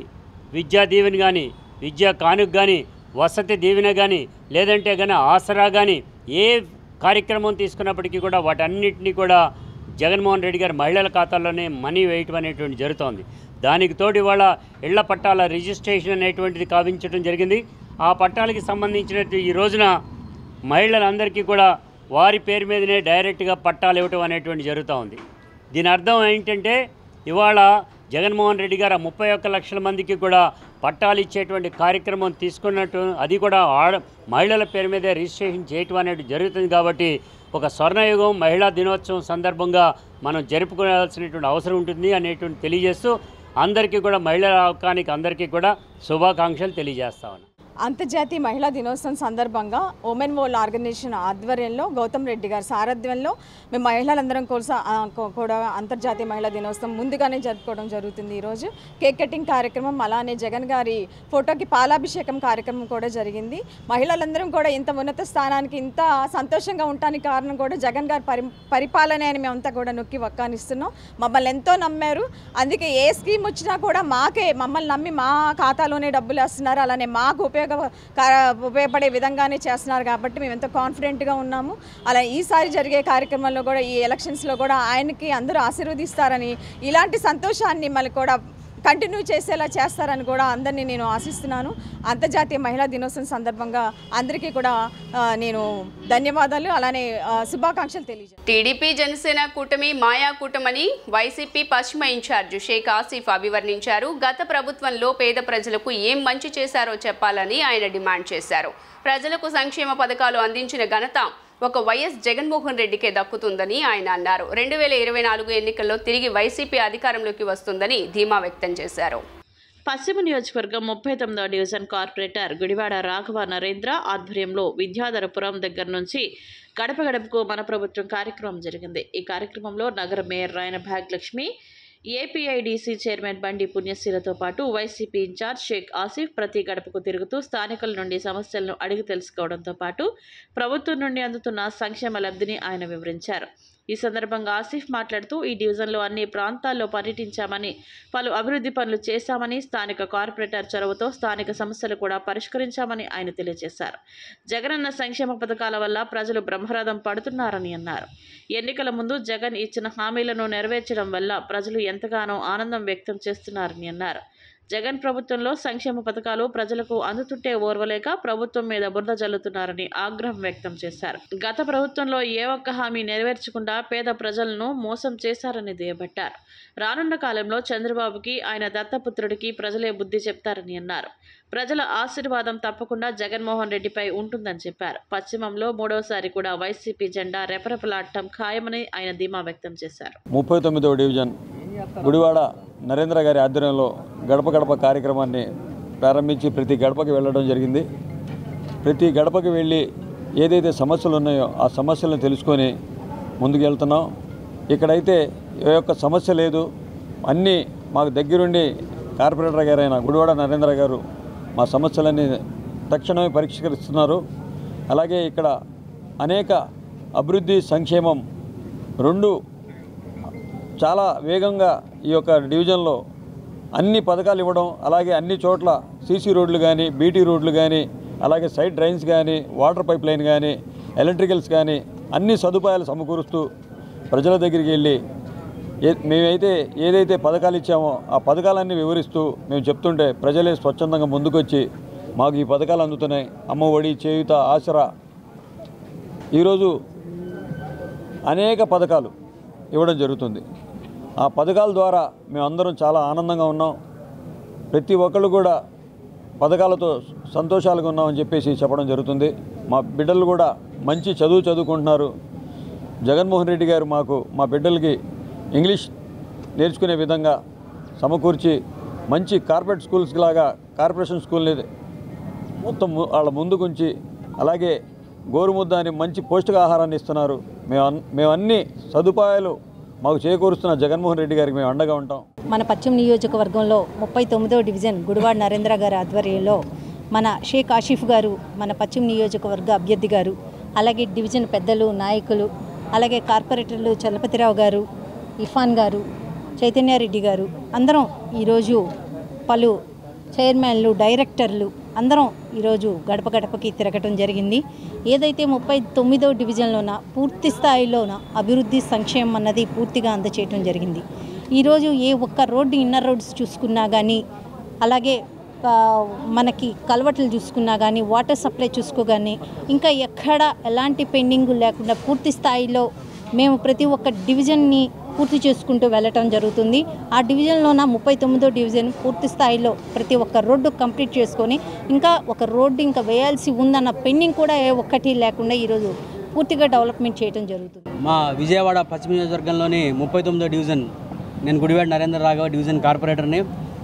విద్యా దీవెన కానీ, విద్యా కానుక కానీ, వసతి దీవెన కానీ, లేదంటే కానీ ఆసరా కానీ, ఏ కార్యక్రమం తీసుకున్నప్పటికీ కూడా వాటన్నిటినీ కూడా జగన్మోహన్ రెడ్డి గారు మహిళల ఖాతాల్లోనే మనీ వేయటం అనేటువంటి జరుగుతోంది. దానికి తోడు ఇవాళ ఇళ్ల పట్టాల రిజిస్ట్రేషన్ అనేటువంటిది కావించడం జరిగింది. ఆ పట్టాలకి సంబంధించినట్టు ఈ రోజున మహిళలందరికీ కూడా వారి పేరు మీదనే డైరెక్ట్గా పట్టాలు ఇవ్వటం అనేటువంటి జరుగుతూ ఉంది. దీని అర్థం ఏంటంటే ఇవాళ జగన్మోహన్ రెడ్డి గారు 31 లక్షల మందికి కూడా పట్టాలు ఇచ్చేటువంటి కార్యక్రమం తీసుకున్నట్టు, అది కూడా మహిళల పేరు మీదే రిజిస్ట్రేషన్ చేయటం అనేది జరుగుతుంది. కాబట్టి ఒక స్వర్ణయుగం మహిళా దినోత్సవం సందర్భంగా మనం జరుపుకోవాల్సినటువంటి అవసరం ఉంటుంది అనేటువంటి తెలియజేస్తూ అందరికీ కూడా మహిళల హక్కానికి అందరికీ కూడా శుభాకాంక్షలు తెలియజేస్తామని.
అంతర్జాతీయ మహిళా దినోత్సవం సందర్భంగా ఉమెన్ వరల్డ్ ఆర్గనైజేషన్ ఆధ్వర్యంలో గౌతమ్ రెడ్డి గారి సారథ్యంలో మేము మహిళలందరం కూడా అంతర్జాతీయ మహిళా దినోత్సవం ముందుగానే జరుపుకోవడం జరుగుతుంది. ఈరోజు కేక్ కటింగ్ కార్యక్రమం, అలానే జగన్ గారి ఫోటోకి పాలాభిషేకం కార్యక్రమం కూడా జరిగింది. మహిళలందరం కూడా ఇంత ఉన్నత స్థానానికి ఇంత సంతోషంగా ఉండడానికి కారణం కూడా జగన్ గారి పరిపాలన అని మేమంతా కూడా నొక్కి వక్కానిస్తున్నాం. మమ్మల్ని ఎంతో నమ్మారు. అందుకే ఏ స్కీమ్ వచ్చినా కూడా మమ్మల్ని నమ్మి మా ఖాతాలోనే డబ్బులు వేస్తున్నారు. అలానే మాకు ఉపయోగపడే విధంగానే చేస్తున్నారు. కాబట్టి మేము ఎంతో కాన్ఫిడెంట్గా ఉన్నాము. అలా ఈసారి జరిగే కార్యక్రమంలో కూడా, ఈ ఎలక్షన్స్లో కూడా ఆయనకి అందరూ ఆశీర్వదిస్తారని, ఇలాంటి సంతోషాన్ని మళ్ళీ కూడా కంటిన్యూ చేసేలా చేస్తారని కూడా అందరినీ నేను ఆశిస్తున్నాను. అంతర్జాతీయ మహిళా దినోత్సవం సందర్భంగా అందరికీ కూడా నేను ధన్యవాదాలు, అలానే శుభాకాంక్షలు తెలియజేస్తాను.
టీడీపీ జనసేన కూటమి మాయా కూటమని వైసీపీ పశ్చిమ ఇన్ఛార్జ్ షేక్ ఆసిఫ్ అభివర్ణించారు. గత ప్రభుత్వంలో పేద ప్రజలకు ఏం మంచి చేశారో చెప్పాలని ఆయన డిమాండ్ చేశారు. ప్రజలకు సంక్షేమ పథకాలు అందించిన ఘనత ఒక వైఎస్ జగన్మోహన్ రెడ్డికే దక్కుతుందని ఆయన అన్నారు. 2024 ఎన్నికల్లో తిరిగి వైసీపీ అధికారంలోకి వస్తుందని ధీమా వ్యక్తం చేశారు.
పశ్చిమ నియోజకవర్గం 39వ డివిజన్ కార్పొరేటర్ గుడివాడ రాఘవ నరేంద్ర ఆధ్వర్యంలో విద్యాధరపురం దగ్గర నుంచి గడప గడపకు మన ప్రభుత్వం కార్యక్రమం జరిగింది. ఈ కార్యక్రమంలో నగర మేయర్ రాయన భాగ్యలక్ష్మి, ఏపీఐడిసి చైర్మన్ బండి పుణ్యశీలతో పాటు వైసీపీ ఇన్ఛార్జ్ షేక్ ఆసిఫ్ ప్రతి గడపకు తిరుగుతూ స్థానికుల నుండి సమస్యలను అడిగి తెలుసుకోవడంతో పాటు ప్రభుత్వం నుండి అందుతున్న సంక్షేమ లబ్ధిని ఆయన వివరించారు. ఈ సందర్భంగా ఆసిఫ్ మాట్లాడుతూ ఈ డివిజన్లో అన్ని ప్రాంతాల్లో పర్యటించామని, పలు అభివృద్ధి పనులు చేశామని, స్థానిక కార్పొరేటర్ చొరవతో స్థానిక సమస్యలు కూడా పరిష్కరించామని ఆయన తెలియజేశారు. జగనన్న సంక్షేమ పథకాల వల్ల ప్రజలు బ్రహ్మరథం పడుతున్నారని అన్నారు. ఎన్నికల ముందు జగన్ ఇచ్చిన హామీలను నెరవేర్చడం వల్ల ప్రజలు ఎంతగానో ఆనందం వ్యక్తం చేస్తున్నారని అన్నారు. జగన్ ప్రభుత్వంలో సంక్షేమ పథకాలు ప్రజలకు అందుతుంటే ఓర్వలేక ప్రభుత్వం మీద బురద జల్లుతున్నారని ఆగ్రహం వ్యక్తం చేశారు. గత ప్రభుత్వంలో ఏ ఒక్క హామీ నెరవేర్చకుండా పేద ప్రజలను మోసం చేశారని దుయ్యబట్టారు. రానున్న కాలంలో చంద్రబాబుకి, ఆయన దత్తపుత్రుడికి ప్రజలే బుద్ధి చెప్తారని అన్నారు. ప్రజల ఆశీర్వాదం తప్పకుండా జగన్మోహన్ రెడ్డిపై ఉంటుందని చెప్పారు. పశ్చిమంలో మూడవసారి కూడా వైసీపీ జెండా రెపరెపలాడటం ఖాయమని ఆయన ధీమా వ్యక్తం చేశారు.
39వ డివిజన్ గుడివాడ నరేంద్ర గారి ఆధ్వర్యంలో గడప గడప కార్యక్రమాన్ని ప్రారంభించి ప్రతి గడపకి వెళ్ళడం జరిగింది. ప్రతి గడపకి వెళ్ళి ఏదైతే సమస్యలు ఉన్నాయో ఆ సమస్యలను తెలుసుకొని ముందుకు వెళ్తున్నాం. ఇక్కడైతే ఏ ఒక్క సమస్య లేదు, అన్నీ మాకు దగ్గరుండి కార్పొరేటర్ గారైన గుడివాడ నరేంద్ర గారు మా సమస్యలన్నీ తక్షణమే పరిష్కరిస్తున్నారు. అలాగే ఇక్కడ అనేక అభివృద్ధి సంక్షేమం రెండు చాలా వేగంగా ఈ యొక్క డివిజన్లో అన్ని పథకాలు ఇవ్వడం, అలాగే అన్ని చోట్ల సీసీ రోడ్లు కానీ, బీటీ రోడ్లు కానీ, అలాగే సైడ్ డ్రైన్స్ కానీ, వాటర్ పైప్ లైన్ కానీ, ఎలక్ట్రికల్స్ కానీ అన్ని సదుపాయాలు సమకూరుస్తూ ప్రజల దగ్గరికి వెళ్ళి మేమైతే ఏదైతే పథకాలు ఇచ్చామో ఆ పథకాలన్నీ వివరిస్తూ మేము చెప్తుంటే ప్రజలే స్వచ్ఛందంగా ముందుకొచ్చి మాకు ఈ పథకాలు అందుతున్నాయి, అమ్మ ఒడి, చేయూత, ఆసరా, ఈరోజు అనేక పథకాలు ఇవ్వడం జరుగుతుంది. ఆ పథకాల ద్వారా మేమందరం చాలా ఆనందంగా ఉన్నాం. ప్రతి ఒక్కళ్ళు కూడా పథకాలతో సంతోషాలుగా ఉన్నామని చెప్పేసి చెప్పడం జరుగుతుంది. మా బిడ్డలు కూడా మంచి చదువుకుంటున్నారు. జగన్మోహన్ రెడ్డి గారు మా బిడ్డలకి ఇంగ్లీష్ నేర్చుకునే విధంగా సమకూర్చి మంచి కార్పొరేట్ స్కూల్స్ లాగా కార్పొరేషన్ స్కూల్ని మొత్తం వాళ్ళ ముందుకుంచి, అలాగే గోరుముద్ద అని మంచి పౌష్టికాహారాన్ని ఇస్తున్నారు. మేము అన్ని సదుపాయాలు మాకు చేకూరుస్తున్న జగన్మోహన్ రెడ్డి గారికి మేము అండగా ఉంటాం.
మన పశ్చిమ నియోజకవర్గంలో 39వ డివిజన్ గుడివాడ నరేంద్ర గారి ఆధ్వర్యంలో మన షేక్ ఆసిఫ్ గారు, మన పశ్చిమ నియోజకవర్గ అభ్యర్థి గారు, అలాగే డివిజన్ పెద్దలు, నాయకులు, అలాగే కార్పొరేటర్లు చలపతిరావు గారు, ఇఫాన్ గారు, చైతన్యారెడ్డి గారు అందరం ఈరోజు పలు చైర్మన్లు, డైరెక్టర్లు అందరం ఈరోజు గడప గడపకి తిరగటం జరిగింది. ఏదైతే 39వ డివిజన్లోన పూర్తి స్థాయిలోన అభివృద్ధి సంక్షేమం అన్నది పూర్తిగా అందచేయటం జరిగింది. ఈరోజు ఏ ఒక్క రోడ్డు, ఇన్నర్ రోడ్స్ చూసుకున్నా కానీ, అలాగే మనకి కల్వట్లు చూసుకున్నా కానీ, వాటర్ సప్లై చూసుకోగానే ఇంకా ఎక్కడ ఎలాంటి పెండింగ్ లేకుండా పూర్తి స్థాయిలో మేము ప్రతి ఒక్క డివిజన్ని పూర్తి చేసుకుంటూ వెళ్ళటం జరుగుతుంది. ఆ డివిజన్లోన 39వ డివిజన్ పూర్తి స్థాయిలో ప్రతి ఒక్క రోడ్డు కంప్లీట్ చేసుకొని ఇంకా ఒక రోడ్డు ఇంకా వేయాల్సి ఉందన్న పెండింగ్ కూడా ఏ ఒక్కటి లేకుండా ఈరోజు పూర్తిగా డెవలప్మెంట్ చేయడం జరుగుతుంది.
మా విజయవాడ పశ్చిమ నియోజకవర్గంలోని 39వ డివిజన్, నేను గుడివాడ నరేంద్ర రాఘవ డివిజన్ కార్పొరేటర్ని.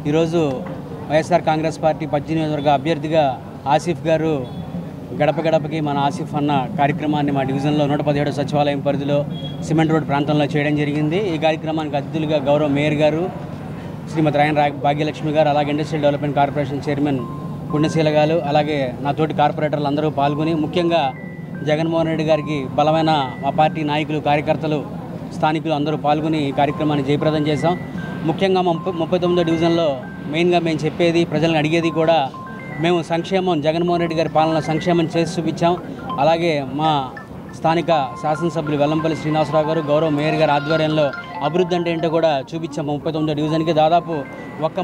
ఈరోజు వైఎస్ఆర్ కాంగ్రెస్ పార్టీ పశ్చిమ నియోజకవర్గ అభ్యర్థిగా ఆసిఫ్ గారు గడప గడపకి మన ఆసిఫ్ అన్న కార్యక్రమాన్ని మా డివిజన్లో 117 సచివాలయం పరిధిలో సిమెంట్ రోడ్ ప్రాంతంలో చేయడం జరిగింది. ఈ కార్యక్రమానికి అతిథులుగా గౌరవ మేయర్ గారు శ్రీమతి రాయన భాగ్యలక్ష్మి గారు, అలాగే ఇండస్ట్రియల్ డెవలప్మెంట్ కార్పొరేషన్ చైర్మన్ పుణ్యశీల గారు, అలాగే నా తోటి కార్పొరేటర్లు అందరూ పాల్గొని ముఖ్యంగా జగన్మోహన్ రెడ్డి గారికి బలమైన మా పార్టీ నాయకులు, కార్యకర్తలు, స్థానికులు అందరూ పాల్గొని ఈ కార్యక్రమాన్ని జయప్రదం చేశాం. ముఖ్యంగా 39వ డివిజన్లో మెయిన్గా మేము చెప్పేది, ప్రజలను అడిగేది కూడా మేము సంక్షేమం, జగన్మోహన్ రెడ్డి గారి పాలన సంక్షేమం చేసి చూపించాం. అలాగే మా స్థానిక శాసనసభ్యులు వెల్లంపల్లి శ్రీనివాసరావు గారు, గౌరవ మేయర్ గారి ఆధ్వర్యంలో అభివృద్ధి అంటే ఏంటో కూడా చూపించాం. 39వ డివిజన్కి దాదాపు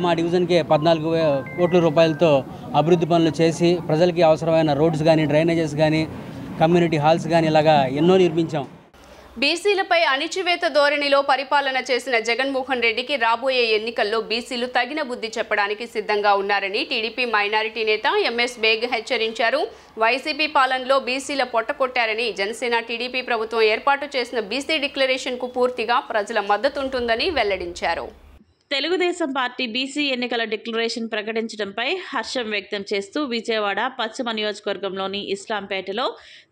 మా డివిజన్కే 14 కోట్ల రూపాయలతో అభివృద్ధి పనులు చేసి ప్రజలకి అవసరమైన రోడ్స్ కానీ, డ్రైనేజెస్ కానీ, కమ్యూనిటీ హాల్స్ కానీ ఇలాగా ఎన్నో నిర్మించాం.
బీసీలపై అణిచివేత ధోరణిలో పరిపాలన చేసిన జగన్మోహన్ రెడ్డికి రాబోయే ఎన్నికల్లో బీసీలు తగిన బుద్ధి చెప్పడానికి సిద్ధంగా ఉన్నారని టీడీపీ మైనారిటీ నేత ఎంఎస్ బేగ్ హెచ్చరించారు. వైసీపీ పాలనలో బీసీల పొట్టకొట్టారని, జనసేన టీడీపీ ప్రభుత్వం ఏర్పాటు చేసిన బీసీ డిక్లరేషన్కు పూర్తిగా ప్రజల మద్దతు ఉంటుందని వెల్లడించారు.
తెలుగుదేశం పార్టీ బీసీ ఎన్నికల డిక్లరేషన్ ప్రకటించడంపై హర్షం వ్యక్తం చేస్తూ విజయవాడ పశ్చిమ నియోజకవర్గంలోని ఇస్లాంపేటలో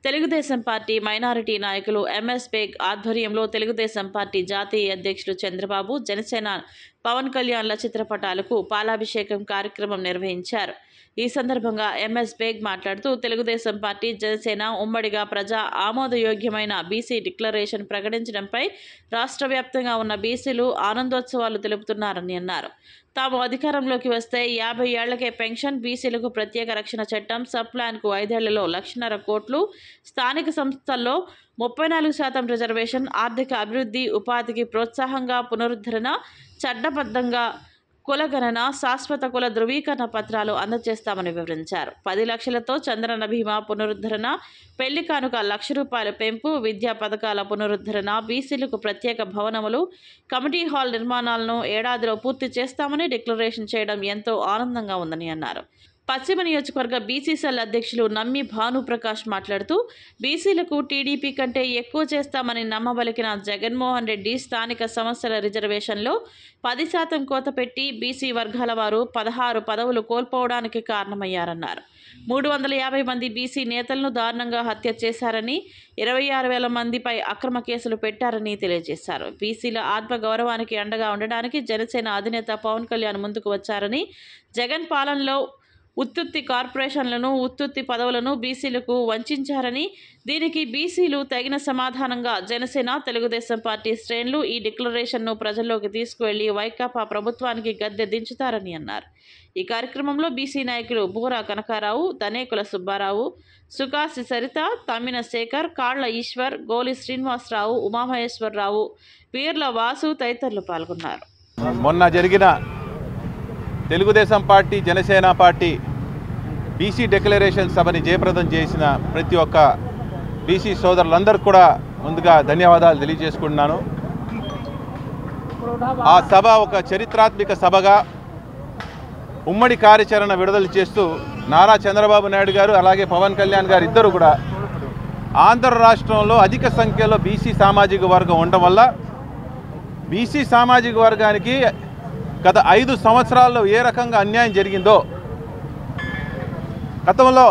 తెలుగుదేశం పార్టీ మైనారిటీ నాయకులు ఎంఎస్ బేగ్ ఆధ్వర్యంలో తెలుగుదేశం పార్టీ జాతీయ అధ్యక్షులు చంద్రబాబు, జనసేన పవన్ కళ్యాణ్ల చిత్రపటాలకు పాలాభిషేకం కార్యక్రమం నిర్వహించారు. ఈ సందర్భంగా ఎంఎస్ బేగ్ మాట్లాడుతూ తెలుగుదేశం పార్టీ, జనసేన ఉమ్మడిగా ప్రజా ఆమోదయోగ్యమైన బీసీ డిక్లరేషన్ ప్రకటించడంపై రాష్ట్ర వ్యాప్తంగా ఉన్న బీసీలు ఆనందోత్సవాలు తెలుపుతున్నారని అన్నారు. తాము అధికారంలోకి వస్తే 50 ఏళ్లకే పెన్షన్, బీసీలకు ప్రత్యేక రక్షణ చట్టం, సబ్ ప్లాన్కు 5 ఏళ్లలో 1,50,000 కోట్లు, స్థానిక సంస్థల్లో 34% రిజర్వేషన్, ఆర్థిక అభివృద్ధి, ఉపాధికి ప్రోత్సాహంగా పునరుద్ధరణ, చట్టబద్ధంగా కులగణన, శాశ్వత కుల ధృవీకరణ పత్రాలు అందజేస్తామని వివరించారు. 10 లక్షలతో చంద్రన్న బీమా పునరుద్ధరణ, పెళ్లి కానుక 1,00,000 రూపాయల పెంపు, విద్యా పథకాల పునరుద్ధరణ, బీసీలకు ప్రత్యేక భవనములు, కమిటీ హాల్ నిర్మాణాలను ఏడాదిలో పూర్తి చేస్తామని డిక్లరేషన్ చేయడం ఎంతో ఆనందంగా ఉందని అన్నారు. పశ్చిమ నియోజకవర్గ బీసీ సెల్ అధ్యక్షులు నమ్మి భానుప్రకాష్ మాట్లాడుతూ బీసీలకు టీడీపీ కంటే ఎక్కువ చేస్తామని నమ్మబలికిన జగన్మోహన్ రెడ్డి స్థానిక సంస్థల రిజర్వేషన్లో 10% కోత పెట్టి బీసీ వర్గాల వారు 16 పదవులు కోల్పోవడానికి కారణమయ్యారన్నారు. 350 మంది బీసీ నేతలను దారుణంగా హత్య చేశారని 26,000 మందిపై అక్రమ కేసులు పెట్టారని తెలియజేశారు. బీసీల ఆత్మగౌరవానికి అండగా ఉండడానికి జనసేన అధినేత పవన్ కళ్యాణ్ ముందుకు వచ్చారని, జగన్ పాలనలో ఉత్తుత్తి కార్పొరేషన్లను ఉత్తుత్తి పదవులను బీసీలకు వంచారని, దీనికి బీసీలు తగిన సమాధానంగా జనసేన తెలుగుదేశం పార్టీ శ్రేణులు ఈ డిక్లరేషన్ను ప్రజల్లోకి తీసుకువెళ్లి వైకాపా ప్రభుత్వానికి గద్దె దించుతారని అన్నారు. ఈ కార్యక్రమంలో బీసీ నాయకులు బూరా కనకారావు, దనేకుల సుబ్బారావు, సుకాసి సరిత, తమ్మిన శేఖర్, కాళ్ల ఈశ్వర్, గోలి శ్రీనివాసరావు, ఉమామహేశ్వరరావు, వీర్ల వాసు తదితరులు పాల్గొన్నారు.
మొన్న జరిగిన Telugu Desam party Janasena party BC declaration సభని జయప్రదం చేసిన ప్రతి ఒక్క బీసీ సోదరులందరికీ కూడా ముందుగా ధన్యవాదాలు తెలియజేసుకుంటున్నాను. ఆ సభ ఒక చరిత్రాత్మక సభగా ఉమ్మడి కార్యాచరణ విడుదల చేస్తూ నారా చంద్రబాబు నాయుడు గారు అలాగే పవన్ కళ్యాణ్ గారు ఇద్దరు కూడా ఆంధ్ర రాష్ట్రంలో అధిక సంఖ్యలో బీసీ సామాజిక వర్గం ఉండడం వల్ల బీసీ సామాజిక వర్గానికి గత 5 సంవత్సరాల్లో ఏ రకంగా అన్యాయం జరిగిందో, గతంలో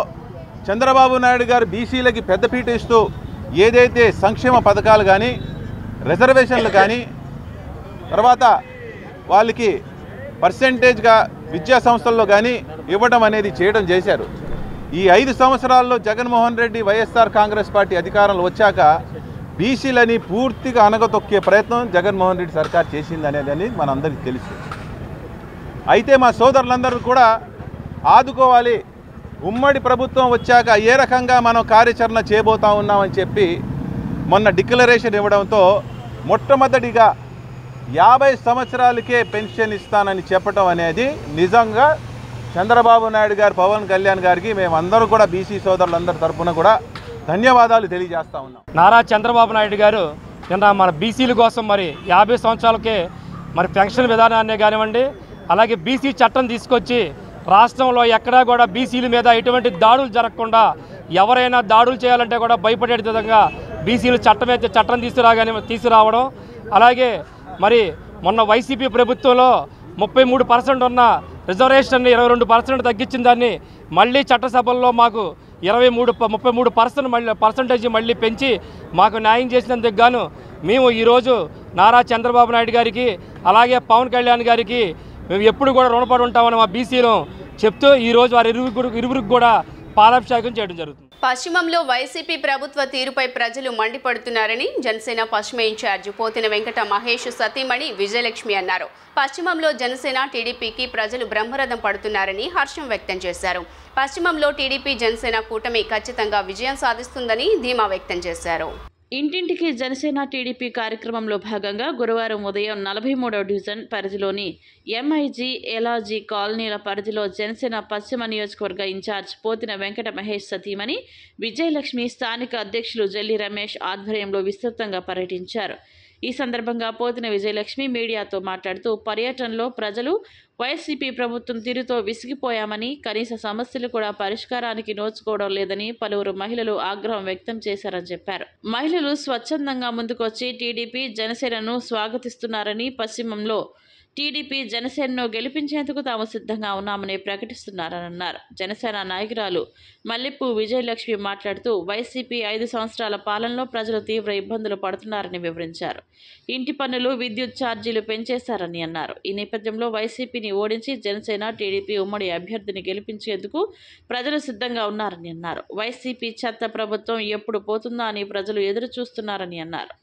చంద్రబాబు నాయుడు గారు బీసీలకి పెద్దపీట ఇస్తూ ఏదైతే సంక్షేమ పథకాలు కానీ రిజర్వేషన్లు కానీ తర్వాత వాళ్ళకి పర్సెంటేజ్గా విద్యా సంస్థల్లో కానీ ఇవ్వడం అనేది చేయడం చేశారు. ఈ 5 సంవత్సరాల్లో జగన్మోహన్ రెడ్డి వైఎస్ఆర్ కాంగ్రెస్ పార్టీ అధికారంలో వచ్చాక బీసీలని పూర్తిగా అనగతొక్కే ప్రయత్నం జగన్మోహన్ రెడ్డి సర్కార్ చేసింది అనేది మనందరికీ తెలుసు. అయితే మా సోదరులందరూ కూడా ఆదుకోవాలి, ఉమ్మడి ప్రభుత్వం వచ్చాక ఏ రకంగా మనం కార్యాచరణ చేయబోతా ఉన్నామని చెప్పి మొన్న డిక్లరేషన్ ఇవ్వడంతో మొట్టమొదటిగా 50 సంవత్సరాలకే పెన్షన్ ఇస్తానని చెప్పడం అనేది నిజంగా చంద్రబాబు నాయుడు గారు, పవన్ కళ్యాణ్ గారికి మేమందరూ కూడా బీసీ సోదరులందరి తరఫున కూడా ధన్యవాదాలు తెలియజేస్తా ఉన్నాం.
నారా చంద్రబాబు నాయుడు గారు నిన్న మన బీసీల కోసం మరి 50 సంవత్సరాలకే మరి పెన్షన్ విధానాన్ని కానివ్వండి, అలాగే బీసీ చట్టం తీసుకొచ్చి రాష్ట్రంలో ఎక్కడా కూడా బీసీల మీద ఎటువంటి దాడులు జరగకుండా ఎవరైనా దాడులు చేయాలంటే కూడా భయపడే విధంగా బీసీలు చట్టం తీసుకురావడం, అలాగే మరి మొన్న వైసీపీ ప్రభుత్వంలో 33% ఉన్న రిజర్వేషన్ని 22% తగ్గించిన దాన్ని మళ్ళీ చట్టసభల్లో మాకు 33% మళ్ళీ పెంచి మాకు న్యాయం చేసినందుకు గాను మేము ఈరోజు నారా చంద్రబాబు నాయుడు గారికి అలాగే పవన్ కళ్యాణ్ గారికి మేము ఎప్పుడు కూడా రుణపడి ఉంటామని మా బీసీలు చెప్తూ ఈరోజు వారి ఇరువురికి కూడా పాలాభిషేకం చేయడం జరుగుతుంది.
పశ్చిమంలో వైసీపీ ప్రభుత్వ తీరుపై ప్రజలు మండిపడుతున్నారని జనసేన పశ్చిమ ఇన్ఛార్జి పోతిన వెంకట మహేష్ సతీమణి విజయలక్ష్మి అన్నారు. పశ్చిమంలో జనసేన టీడీపీకి ప్రజలు బ్రహ్మరథం పడుతున్నారని హర్షం వ్యక్తం చేశారు. పశ్చిమంలో టీడీపీ జనసేన కూటమి ఖచ్చితంగా విజయం సాధిస్తుందని ధీమా వ్యక్తం చేశారు.
ఇంటింటికి జనసేన టీడీపీ కార్యక్రమంలో భాగంగా గురువారం ఉదయం 43వ డివిజన్ పరిధిలోని ఎంఐజీ ఎలాజీ కాలనీల పరిధిలో జనసేన పశ్చిమ నియోజకవర్గ ఇన్ఛార్జ్ పోతిన వెంకట మహేష్ సతీమణి విజయలక్ష్మి స్థానిక అధ్యక్షులు జల్లి రమేష్ ఆధ్వర్యంలో విస్తృతంగా పర్యటించారు. ఈ సందర్భంగా పోతిన విజయలక్ష్మి మీడియాతో మాట్లాడుతూ పర్యటనలో ప్రజలు వైసీపీ ప్రభుత్వం తీరుతో విసిగిపోయామని, కనీస సమస్యలు కూడా పరిష్కారానికి నోచుకోవడం లేదని పలువురు మహిళలు ఆగ్రహం వ్యక్తం చేశారని చెప్పారు. మహిళలు స్వచ్ఛందంగా ముందుకొచ్చి టీడీపీ జనసేనను స్వాగతిస్తున్నారని, పశ్చిమంలో టీడీపీ జనసేనను గెలిపించేందుకు తాము సిద్ధంగా ఉన్నామని ప్రకటిస్తున్నారని అన్నారు. జనసేన నాయకురాలు మల్లెపు విజయలక్ష్మి మాట్లాడుతూ వైసీపీ 5 సంవత్సరాల పాలనలో ప్రజలు తీవ్ర ఇబ్బందులు పడుతున్నారని వివరించారు. ఇంటి పన్నులు, విద్యుత్ ఛార్జీలు పెంచేశారని అన్నారు. ఈ నేపథ్యంలో వైసీపీని ఓడించి జనసేన టీడీపీ ఉమ్మడి అభ్యర్థిని గెలిపించేందుకు ప్రజలు సిద్ధంగా ఉన్నారని అన్నారు. వైసీపీ చెత్త ప్రభుత్వం ఎప్పుడు పోతుందా అని ప్రజలు ఎదురు చూస్తున్నారని అన్నారు.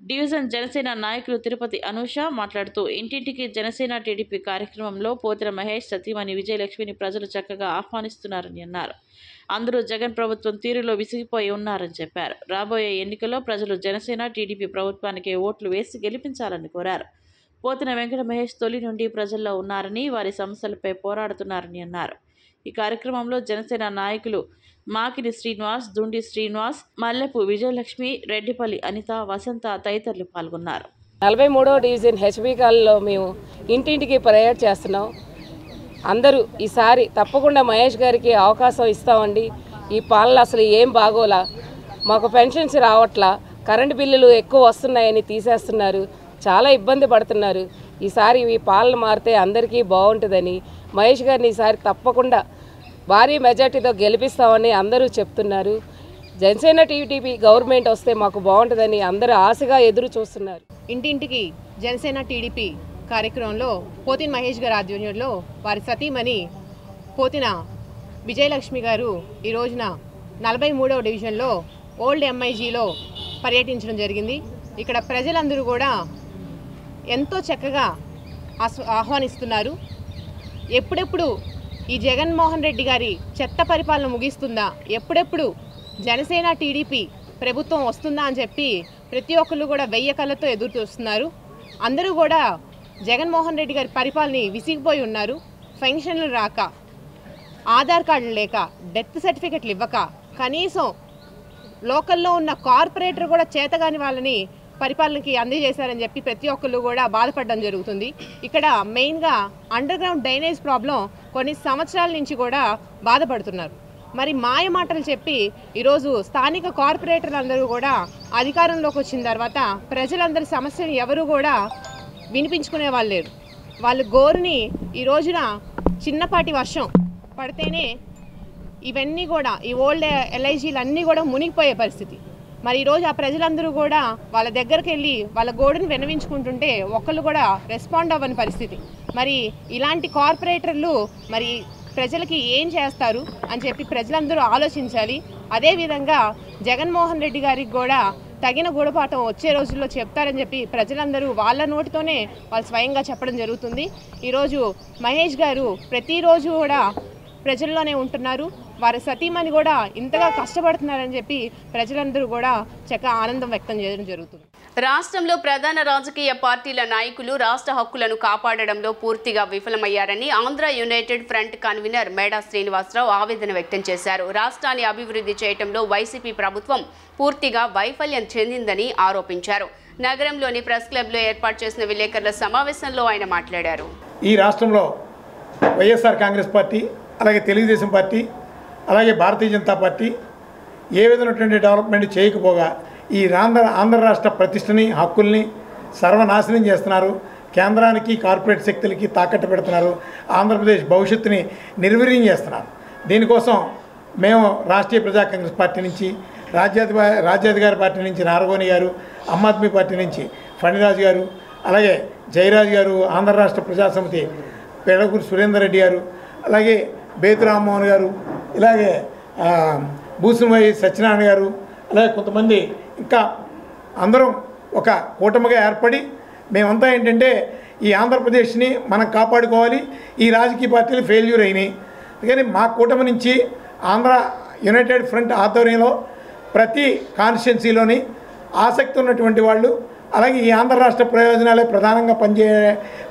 డివిజన్ జనసేన నాయకులు తిరుపతి అనూష మాట్లాడుతూ ఇంటింటికి జనసేన టీడీపీ కార్యక్రమంలో పోతిన మహేష్ సతీమణి విజయలక్ష్మిని ప్రజలు చక్కగా ఆహ్వానిస్తున్నారని అన్నారు. అందరూ జగన్ ప్రభుత్వం తీరులో విసిగిపోయి ఉన్నారని చెప్పారు. రాబోయే ఎన్నికల్లో ప్రజలు జనసేన టీడీపీ ప్రభుత్వానికి ఓట్లు వేసి గెలిపించాలని కోరారు. పోతిన వెంకట మహేష్ తొలి నుండి ప్రజల్లో ఉన్నారని, వారి సమస్యలపై పోరాడుతున్నారని అన్నారు. ఈ కార్యక్రమంలో జనసేన నాయకులు మాకిని శ్రీనివాస్, దుండి శ్రీనివాస్, మల్లెపు విజయలక్ష్మి, రెడ్డిపల్లి అనిత, వసంత తదితరులు పాల్గొన్నారు.
43వ డివిజన్ హెచ్బీ కాలనీలో మేము ఇంటింటికి పర్యటన చేస్తున్నాం. అందరూ ఈసారి తప్పకుండా మహేష్ గారికి అవకాశం ఇస్తామండి. ఈ పాలన అసలు ఏం బాగోలా, మాకు పెన్షన్స్ రావట్లా, కరెంటు బిల్లులు ఎక్కువ వస్తున్నాయని తీసేస్తున్నారు, చాలా ఇబ్బంది పడుతున్నారు. ఈసారి ఈ పాలన మారితే అందరికీ బాగుంటుందని మహేష్ గారిని ఈసారి తప్పకుండా భారీ మెజార్టీతో గెలిపిస్తామని అందరూ చెప్తున్నారు. జనసేన టీడీపీ గవర్నమెంట్ వస్తే మాకు బాగుంటుందని అందరూ ఆశగా ఎదురు చూస్తున్నారు.
ఇంటింటికి జనసేన టీడీపీ కార్యక్రమంలో పోతిన మహేష్ గారి ఆధ్వర్యంలో వారి సతీమణి పోతిన విజయలక్ష్మి గారు ఈ రోజున 43వ డివిజన్లో ఓల్డ్ ఎంఐజీలో పర్యటించడం జరిగింది. ఇక్కడ ప్రజలందరూ కూడా ఎంతో చక్కగా ఆహ్వానిస్తున్నారు. ఎప్పుడెప్పుడు ఈ జగన్మోహన్ రెడ్డి గారి చెత్త పరిపాలన ముగిస్తుందా, ఎప్పుడెప్పుడు జనసేన టీడీపీ ప్రభుత్వం వస్తుందా అని చెప్పి ప్రతి ఒక్కరు కూడా వెయ్యి కళ్ళతో ఎదురు చూస్తున్నారు. అందరూ కూడా జగన్మోహన్ రెడ్డి గారి పరిపాలన విసిగిపోయి ఉన్నారు. పెన్షన్లు రాక, ఆధార్ కార్డులు లేక, డెత్ సర్టిఫికెట్లు ఇవ్వక, కనీసం లోకల్లో ఉన్న కార్పొరేటర్ కూడా చేతగాని వాళ్ళని పరిపాలనకి అందజేశారని చెప్పి ప్రతి ఒక్కరు కూడా బాధపడడం జరుగుతుంది. ఇక్కడ మెయిన్గా అండర్ గ్రౌండ్ డ్రైనేజ్ ప్రాబ్లం కొన్ని సంవత్సరాల నుంచి కూడా బాధపడుతున్నారు. మరి మాయ మాటలు చెప్పి ఈరోజు స్థానిక కార్పొరేటర్లు అందరూ కూడా అధికారంలోకి వచ్చిన తర్వాత ప్రజలందరి సమస్యను ఎవరు కూడా వినిపించుకునే వాళ్ళు లేరు. వాళ్ళు గోరుని ఈ రోజున చిన్నపాటి వర్షం పడితేనే ఇవన్నీ కూడా ఈ ఓల్డ్ ఎల్ఐజీలు అన్నీ కూడా మునిగిపోయే పరిస్థితి. మరి ఈరోజు ఆ ప్రజలందరూ కూడా వాళ్ళ దగ్గరికి వెళ్ళి వాళ్ళ గోడుని విన్నవించుకుంటుంటే ఒక్కళ్ళు కూడా రెస్పాండ్ అవ్వని పరిస్థితి. మరి ఇలాంటి కార్పొరేటర్లు మరి ప్రజలకి ఏం చేస్తారు అని చెప్పి ప్రజలందరూ ఆలోచించాలి. అదేవిధంగా జగన్మోహన్ రెడ్డి గారికి కూడా తగిన గుణపాఠం వచ్చే రోజుల్లో చెప్తారని చెప్పి ప్రజలందరూ వాళ్ళ నోటితోనే వాళ్ళు స్వయంగా చెప్పడం జరుగుతుంది. ఈరోజు మహేష్ గారు ప్రతిరోజు కూడా ప్రజల్లోనే ఉంటున్నారు. వారి సతీమణి కూడా ఇంతగా కష్టపడుతున్నారని చెప్పి ప్రజలందరూ కూడా చక్కగా ఆనందం వ్యక్తం చేయడం జరుగుతుంది.
రాష్ట్రంలో ప్రధాన రాజకీయ పార్టీల నాయకులు రాష్ట్ర హక్కులను కాపాడడంలో పూర్తిగా విఫలమయ్యారని ఆంధ్ర యునైటెడ్ ఫ్రంట్ కన్వీనర్ మేడా శ్రీనివాసరావు ఆవేదన వ్యక్తం చేశారు. రాష్ట్రాన్ని అభివృద్ధి చేయడంలో వైసీపీ ప్రభుత్వం పూర్తిగా వైఫల్యం చెందిందని ఆరోపించారు. నగరంలోని ప్రెస్ క్లబ్లో ఏర్పాటు చేసిన విలేకరుల సమావేశంలో ఆయన మాట్లాడారు.
ఈ రాష్ట్రంలో వైఎస్ఆర్ కాంగ్రెస్ పార్టీ, అలాగే తెలుగుదేశం పార్టీ, అలాగే భారతీయ జనతా పార్టీ ఏ విధమైనటువంటి డెవలప్మెంట్ చేయకపోగా ఈ ఆంధ్ర రాష్ట్ర ప్రతిష్టని, హక్కుల్ని సర్వనాశనం చేస్తున్నారు. కేంద్రానికి, కార్పొరేట్ శక్తులకి తాకట్టు పెడుతున్నారు. ఆంధ్రప్రదేశ్ భవిష్యత్తుని నిర్వీర్యం చేస్తున్నారు. దీనికోసం మేము రాష్ట్రీయ ప్రజా కాంగ్రెస్ పార్టీ నుంచి, రాజ్యాధికార పార్టీ నుంచి నారగోని గారు, ఆమ్ ఆద్మీ పార్టీ నుంచి ఫణిరాజు గారు, అలాగే జయరాజు గారు, ఆంధ్ర రాష్ట్ర ప్రజాసమితి పేడకూరు సురేందర్ రెడ్డి గారు, అలాగే బేతు రామ్మోహన్ గారు, ఇలాగే భూసుమై సత్యనారాయణ గారు, అలాగే కొంతమంది ఇంకా అందరం ఒక కూటమిగా ఏర్పడి మేమంతా ఏంటంటే ఈ ఆంధ్రప్రదేశ్ని మనం కాపాడుకోవాలి. ఈ రాజకీయ పార్టీలు ఫెయిల్యూర్ అయినాయి. కానీ మా కూటమి నుంచి ఆంధ్ర యునైటెడ్ ఫ్రంట్ ఆధ్వర్యంలో ప్రతి కాన్స్టిట్యున్సీలోని ఆసక్తి ఉన్నటువంటి వాళ్ళు, అలాగే ఈ ఆంధ్ర రాష్ట్ర ప్రయోజనాలే ప్రధానంగా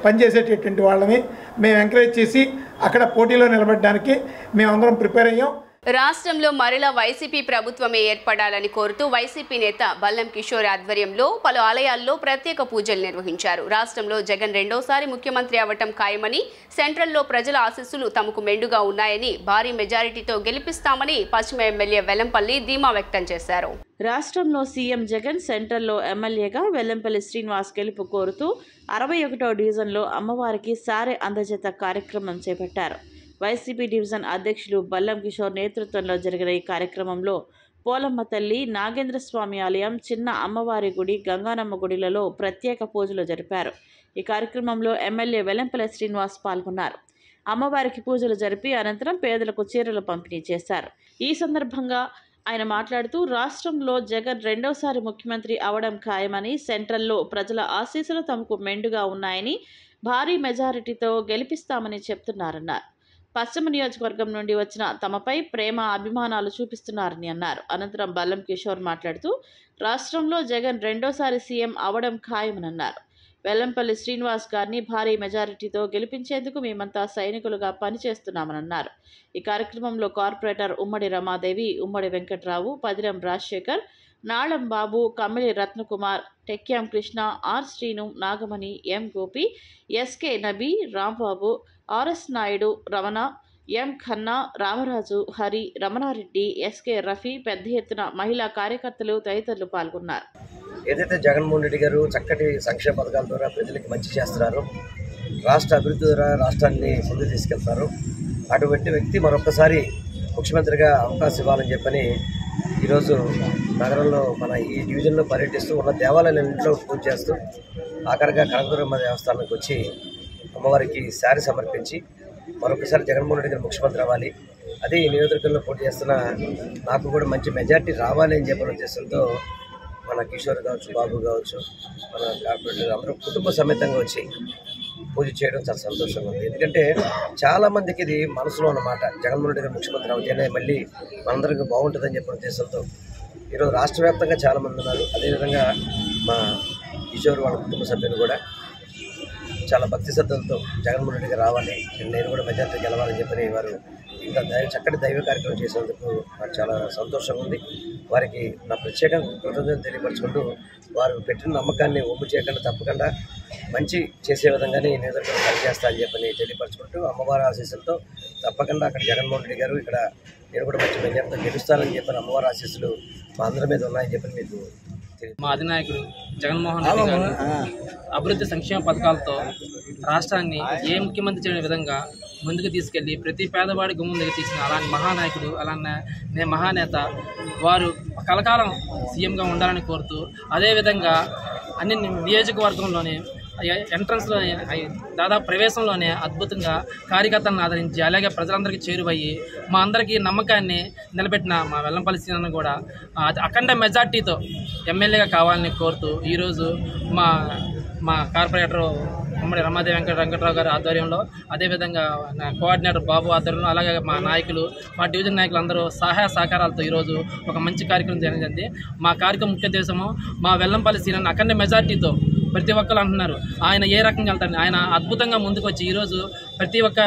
పనిచేసేటటువంటి వాళ్ళని మేము ఎంకరేజ్ చేసి అక్కడ పోటీలో నిలబడడానికి మేమందరం ప్రిపేర్ అయ్యాం.
రాష్ట్రంలో మరలా వైసీపీ ప్రభుత్వమే ఏర్పడాలని కోరుతూ వైసీపీ నేత బల్లం కిషోర్ ఆధ్వర్యంలో పలు ఆలయాల్లో ప్రత్యేక పూజలు నిర్వహించారు. రాష్ట్రంలో జగన్ రెండోసారి ముఖ్యమంత్రి అవ్వటం ఖాయమని, సెంట్రల్లో ప్రజల ఆశీస్సులు తమకు మెండుగా ఉన్నాయని, భారీ మెజారిటీతో గెలిపిస్తామని పశ్చిమ ఎమ్మెల్యే వెల్లంపల్లి ధీమా వ్యక్తం చేశారు.
రాష్ట్రంలో సీఎం జగన్, సెంట్రల్లో ఎమ్మెల్యేగా వెల్లంపల్లి శ్రీనివాస్ గెలుపు కోరుతూ 61వ డివిజన్లో అమ్మవారికి సారె అందజేత కార్యక్రమం చేపట్టారు. వైసీపీ డివిజన్ అధ్యక్షులు బల్లం కిషోర్ నేతృత్వంలో జరిగిన ఈ కార్యక్రమంలో పోలమ్మ తల్లి, నాగేంద్రస్వామి ఆలయం, చిన్న అమ్మవారి గుడి, గంగానమ్మ గుడిలలో ప్రత్యేక పూజలు జరిపారు. ఈ కార్యక్రమంలో ఎమ్మెల్యే వెల్లంపల్లి శ్రీనివాస్ పాల్గొన్నారు. అమ్మవారికి పూజలు జరిపి అనంతరం పేదలకు చీరలు పంపిణీ చేశారు. ఈ సందర్భంగా ఆయన మాట్లాడుతూ రాష్ట్రంలో జగన్ రెండోసారి ముఖ్యమంత్రి అవడం ఖాయమని, సెంట్రల్లో ప్రజల ఆశీస్సులు తమకు మెండుగా ఉన్నాయని, భారీ మెజారిటీతో గెలిపిస్తామని చెప్తున్నారన్నారు. పశ్చిమ నియోజకవర్గం నుండి వచ్చిన తమపై ప్రేమ, అభిమానాలు చూపిస్తున్నారని అన్నారు. అనంతరం బల్లం కిషోర్ మాట్లాడుతూ రాష్ట్రంలో జగన్ రెండోసారి సీఎం అవడం ఖాయమన్నారు. వెల్లంపల్లి శ్రీనివాస్ గారిని భారీ మెజారిటీతో గెలిపించేందుకు మేమంతా సైనికులుగా పనిచేస్తున్నామన్నారు. ఈ కార్యక్రమంలో corporator Ummadi Ramadevi, Ummadi Venkatrao, Padiram Rajasekhar, Nalam Babu, Kamili Ratnakumar, Tekyam Krishna, R Srinu, Nagamani, M Gopi, SK Nabi, Rambabu, RS Naidu, Ramana, M Khanna, Ramaraju, Hari, Ramanareddy, SK Rafi, పెద్ద ఎత్తున మహిళా కార్యకర్తలు తదితరులు పాల్గొన్నారు.
ఏదైతే జగన్మోహన్ రెడ్డి గారు చక్కటి సంక్షేమ పథకాల ద్వారా ప్రజలకి మంచి చేస్తున్నారో, రాష్ట్ర అభివృద్ధి ద్వారా రాష్ట్రాన్ని ముందుకు తీసుకెళ్తారు, అటువంటి వ్యక్తి మరొకసారి ముఖ్యమంత్రిగా అవకాశం ఇవ్వాలని చెప్పని ఈరోజు నగరంలో మన ఈ డివిజన్లో పర్యటిస్తూ ఉన్న దేవాలయాలన్నింటిలో పూజ చేస్తూ ఆఖరిగా కనకదుర్గమ్మ దేవస్థానానికి వచ్చి అమ్మవారికి శారీ సమర్పించి మరొకసారి జగన్మోహన్ రెడ్డి గారు ముఖ్యమంత్రి అవ్వాలి, అదే ఈ నియోజకవర్గంలో పోటీ చేస్తున్న నాకు కూడా మంచి మెజార్టీ రావాలి అని చెప్పిన ఉద్దేశంతో మన కిషోర్ కావచ్చు, బాబు కావచ్చు, మన కార్పొరేటర్ అందరూ కుటుంబ సమేతంగా వచ్చి పూజ చేయడం చాలా సంతోషంగా ఉంది. ఎందుకంటే చాలామందికి ఇది మనసులో అన్నమాట, జగన్మోహన్ రెడ్డి గారు ముఖ్యమంత్రి అవుతేనే మళ్ళీ మనందరికీ బాగుంటుందని చెప్పిన ఉద్దేశంతో ఈరోజు రాష్ట్ర వ్యాప్తంగా చాలామంది ఉన్నారు. అదేవిధంగా మా కిషోర్ వాళ్ళ కుటుంబ సభ్యులు కూడా చాలా భక్తి శ్రద్ధలతో జగన్మోహన్ రెడ్డి గారు రావాలి, నేను కూడా మెజార్టీ గెలవాలని చెప్పని వారు ఇంకా చక్కటి దైవ కార్యక్రమం చేసేందుకు నాకు చాలా సంతోషంగా ఉంది. వారికి నా ప్రత్యేక కృతజ్ఞతలు తెలియపరచుకుంటూ వారు పెట్టిన నమ్మకాన్ని ఒమ్ము చేయకుండా తప్పకుండా మంచి చేసే విధంగానే ఈ నియోజకవర్గం పనిచేస్తా అని చెప్పని తెలియపరచుకుంటూ అమ్మవారి ఆశీస్సులతో తప్పకుండా అక్కడ జగన్మోహన్ రెడ్డి గారు ఇక్కడ నేను కూడా మంచి మెజార్టీతో గెలుస్తానని చెప్పిన అమ్మవారి ఆశీస్సులు మా అందరి మీద ఉన్నాయని చెప్పని మీకు
మా అధినాయకుడు జగన్మోహన్ రెడ్డి గారు అభివృద్ధి సంక్షేమ పథకాలతో రాష్ట్రాన్ని ఏ ముఖ్యమంత్రి చేయని విధంగా ముందుకు తీసుకెళ్లి ప్రతి పేదవాడి గుమ్మం దగ్గర తీసిన అలాంటి మహానాయకుడు, అలానే మహానేత వారు కలకాలం సీఎంగా ఉండాలని కోరుతూ, అదేవిధంగా అన్ని నియోజకవర్గంలోనే ఎంట్రన్స్లోనే దాదాపు ప్రవేశంలోనే అద్భుతంగా కార్యకర్తలను ఆదరించి అలాగే ప్రజలందరికీ చేరువయ్యి మా అందరికీ నమ్మకాన్ని నిలబెట్టిన మా వెల్లంపల్లి సీనన్న కూడా అఖండ మెజార్టీతో ఎమ్మెల్యేగా కావాలని కోరుతూ ఈరోజు మా కార్పొరేటర్ ఉమ్మడి రమాదేవి వెంకటరావు గారి ఆధ్వర్యంలో, అదేవిధంగా కోఆర్డినేటర్ బాబు ఆధ్వర్యంలో, అలాగే మా నాయకులు, మా డివిజన్ నాయకులు అందరూ సహాయ సహకారాలతో ఈరోజు ఒక మంచి కార్యక్రమం జరిగింది. మా కార్యక్రమం ముఖ్య ఉద్దేశము మా వెల్లంపల్లి సీనన్న అఖండ మెజార్టీతో ప్రతి ఒక్కరు అంటున్నారు ఆయన ఏ రకంగా వెళ్తారు, ఆయన అద్భుతంగా ముందుకు వచ్చి ఈరోజు ప్రతి ఒక్క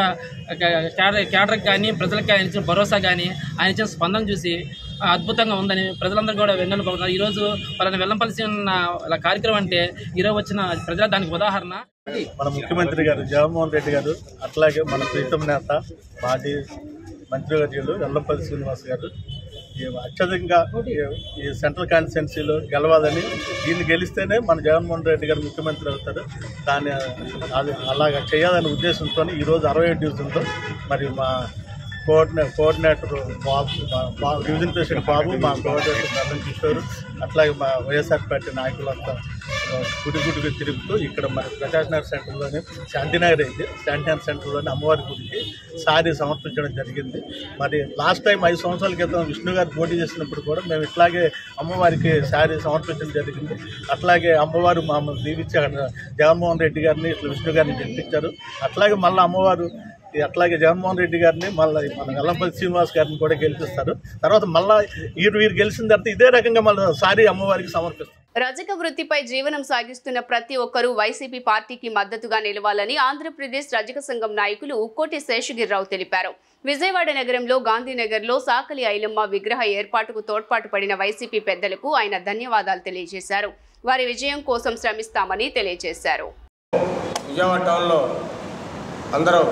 క్యాడర్కి కానీ ప్రజలకు ఆయన ఇచ్చిన భరోసా కానీ ఆయన ఇచ్చిన స్పందన చూసి అద్భుతంగా ఉందని ప్రజలందరూ కూడా వెన్నెలు పడుతున్నారు. ఈరోజు వాళ్ళని వెల్లంపల్లి ఉన్న కార్యక్రమం అంటే ఈరోజు వచ్చిన ప్రజల దానికి ఉదాహరణ.
మన ముఖ్యమంత్రి గారు జగన్మోహన్ రెడ్డి గారు, అట్లాగే మన ప్రీతం నేత మాజీ మంత్రివర్యులు వెల్లంపల్లి శ్రీనివాస్ గారు అత్యధికంగా ఈ సెంట్రల్ కాన్స్టిట్యున్సీలో గెలవాలని, దీన్ని గెలిస్తేనే మన జగన్మోహన్ రెడ్డి గారు ముఖ్యమంత్రి అవుతారు, దాన్ని అలాగా చేయాలనే ఉద్దేశంతో ఈరోజు 67 డివిజన్లో మరి మా కోఆర్డినేటర్ బాబు, డివిజన్ ప్రెసిడెంట్ బాబు, మా కోఆర్డినేటర్ నర్రం కిషోర్, అట్లాగే మా వైఎస్ఆర్ పార్టీ నాయకులంతా గుడిగుడికి తిరుగుతూ ఇక్కడ మన ప్రజానగర్ సెంటర్లోనే శాంతినగర్ అయితే శాంతినగర్ సెంటర్లోనే అమ్మవారి గుడికి సారీ సమర్పించడం జరిగింది. మరి లాస్ట్ టైం 5 సంవత్సరాల క్రితం విష్ణు గారు పోటీ చేసినప్పుడు కూడా మేము ఇట్లాగే అమ్మవారికి సారీ సమర్పించడం జరిగింది. అట్లాగే అమ్మవారు మమ్మల్ని దీవించి అక్కడ జగన్మోహన్ రెడ్డి గారిని ఇట్లా విష్ణు గారిని గెలిపించారు. అట్లాగే మళ్ళీ అమ్మవారు అట్లాగే జగన్మోహన్ రెడ్డి గారిని మళ్ళీ మన వెల్లంపల్లి శ్రీనివాస్ గారిని కూడా గెలిపిస్తారు. తర్వాత మళ్ళీ వీరు గెలిచిన తర్వాత ఇదే రకంగా మళ్ళీ సారీ అమ్మవారికి సమర్పిస్తారు.
రజక వృత్తిపై జీవనం సాగిస్తున్న ప్రతి ఒక్కరూ వైసీపీ పార్టీకి మద్దతుగా నిలవాలని ఆంధ్రప్రదేశ్ రజక సంఘం నాయకులు కోటి శేషగిరిరావు తెలిపారు. విజయవాడ నగరంలో గాంధీనగర్లో సాకలి ఐలమ్మ విగ్రహ ఏర్పాటుకు తోడ్పాటు పడిన వైసీపీ పెద్దలకు ఆయన ధన్యవాదాలు తెలియజేశారు. వారి విజయం కోసం శ్రమిస్తామని తెలియజేశారు.
విజయవాడ టౌన్లో అందరూ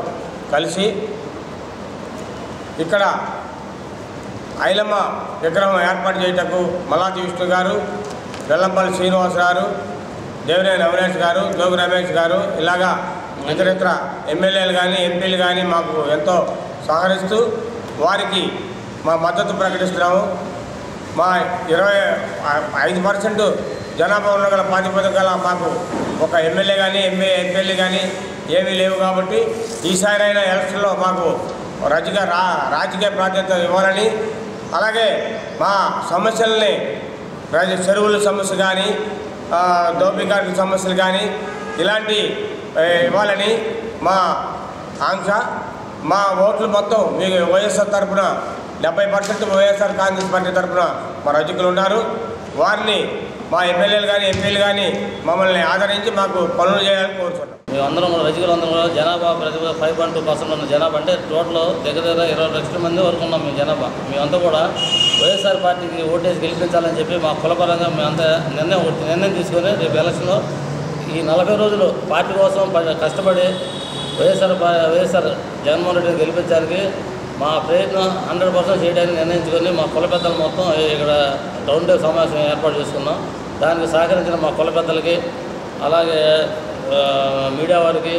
కలిసి ఇక్కడ ఐలమ్మ విగ్రహం ఏర్పాటు చేయటకు మల్లాది విష్ణు గారు, వెల్లంపల్లి శ్రీనివాస్ గారు, దేవినేని అవినేష్ గారు, జోగి రమేష్ గారు, ఇలాగా ఇతరితర ఎమ్మెల్యేలు కానీ ఎంపీలు కానీ మాకు ఎంతో సహకరిస్తూ వారికి మా మద్దతు ప్రకటిస్తున్నాము. మా 25% జనాభా ఉన్న గల ప్రాతిపదిక గల మాకు ఒక ఎమ్మెల్యే కానీ ఎంపీలు కానీ ఏమీ లేవు కాబట్టి ఈసారైనా ఎలక్షన్లో మాకు రాజకీయ ప్రాధాన్యత ఇవ్వాలని, అలాగే మా సమస్యల్ని చెరువుల సమస్య కానీ దోపిడీ సమస్యలు కానీ ఇలాంటి ఇవ్వాలని మా ఆంక్ష. మా ఓట్లు మొత్తం మీకు వైఎస్ఆర్ తరఫున 70% వైఎస్ఆర్ కాంగ్రెస్ పార్టీ తరఫున మా రజకులు ఉన్నారు. వారిని మా ఎమ్మెల్యేలు కానీ ఎంపీలు కానీ మమ్మల్ని ఆదరించి మాకు పనులు చేయాలని కోరుతున్నాం.
మేమందరం రజకులందరం కూడా జనాభా ప్రతి 5.2% ఉన్న జనాభా అంటే టోటల్ దగ్గర 20 లక్షల మంది వరకు ఉన్నాం మేము జనాభా. మేమంతా కూడా వైఎస్ఆర్ పార్టీకి ఓటేసి గెలిపించాలని చెప్పి మా కులపరంగా మేమంతా నిర్ణయం తీసుకొని రేపు ఎలక్షన్లో ఈ 40 రోజులు పార్టీ కోసం కష్టపడి వైఎస్ఆర్ జగన్మోహన్ రెడ్డిని గెలిపించడానికి మా ప్రయత్నం 100% చేయడానికి నిర్ణయించుకొని మా కుల పెద్దలు మొత్తం ఇక్కడ రౌండ్ టేబుల్ సమావేశం ఏర్పాటు చేసుకున్నాం. దానికి సహకరించిన మా కుల పెద్దలకి, అలాగే మీడియా వారికి,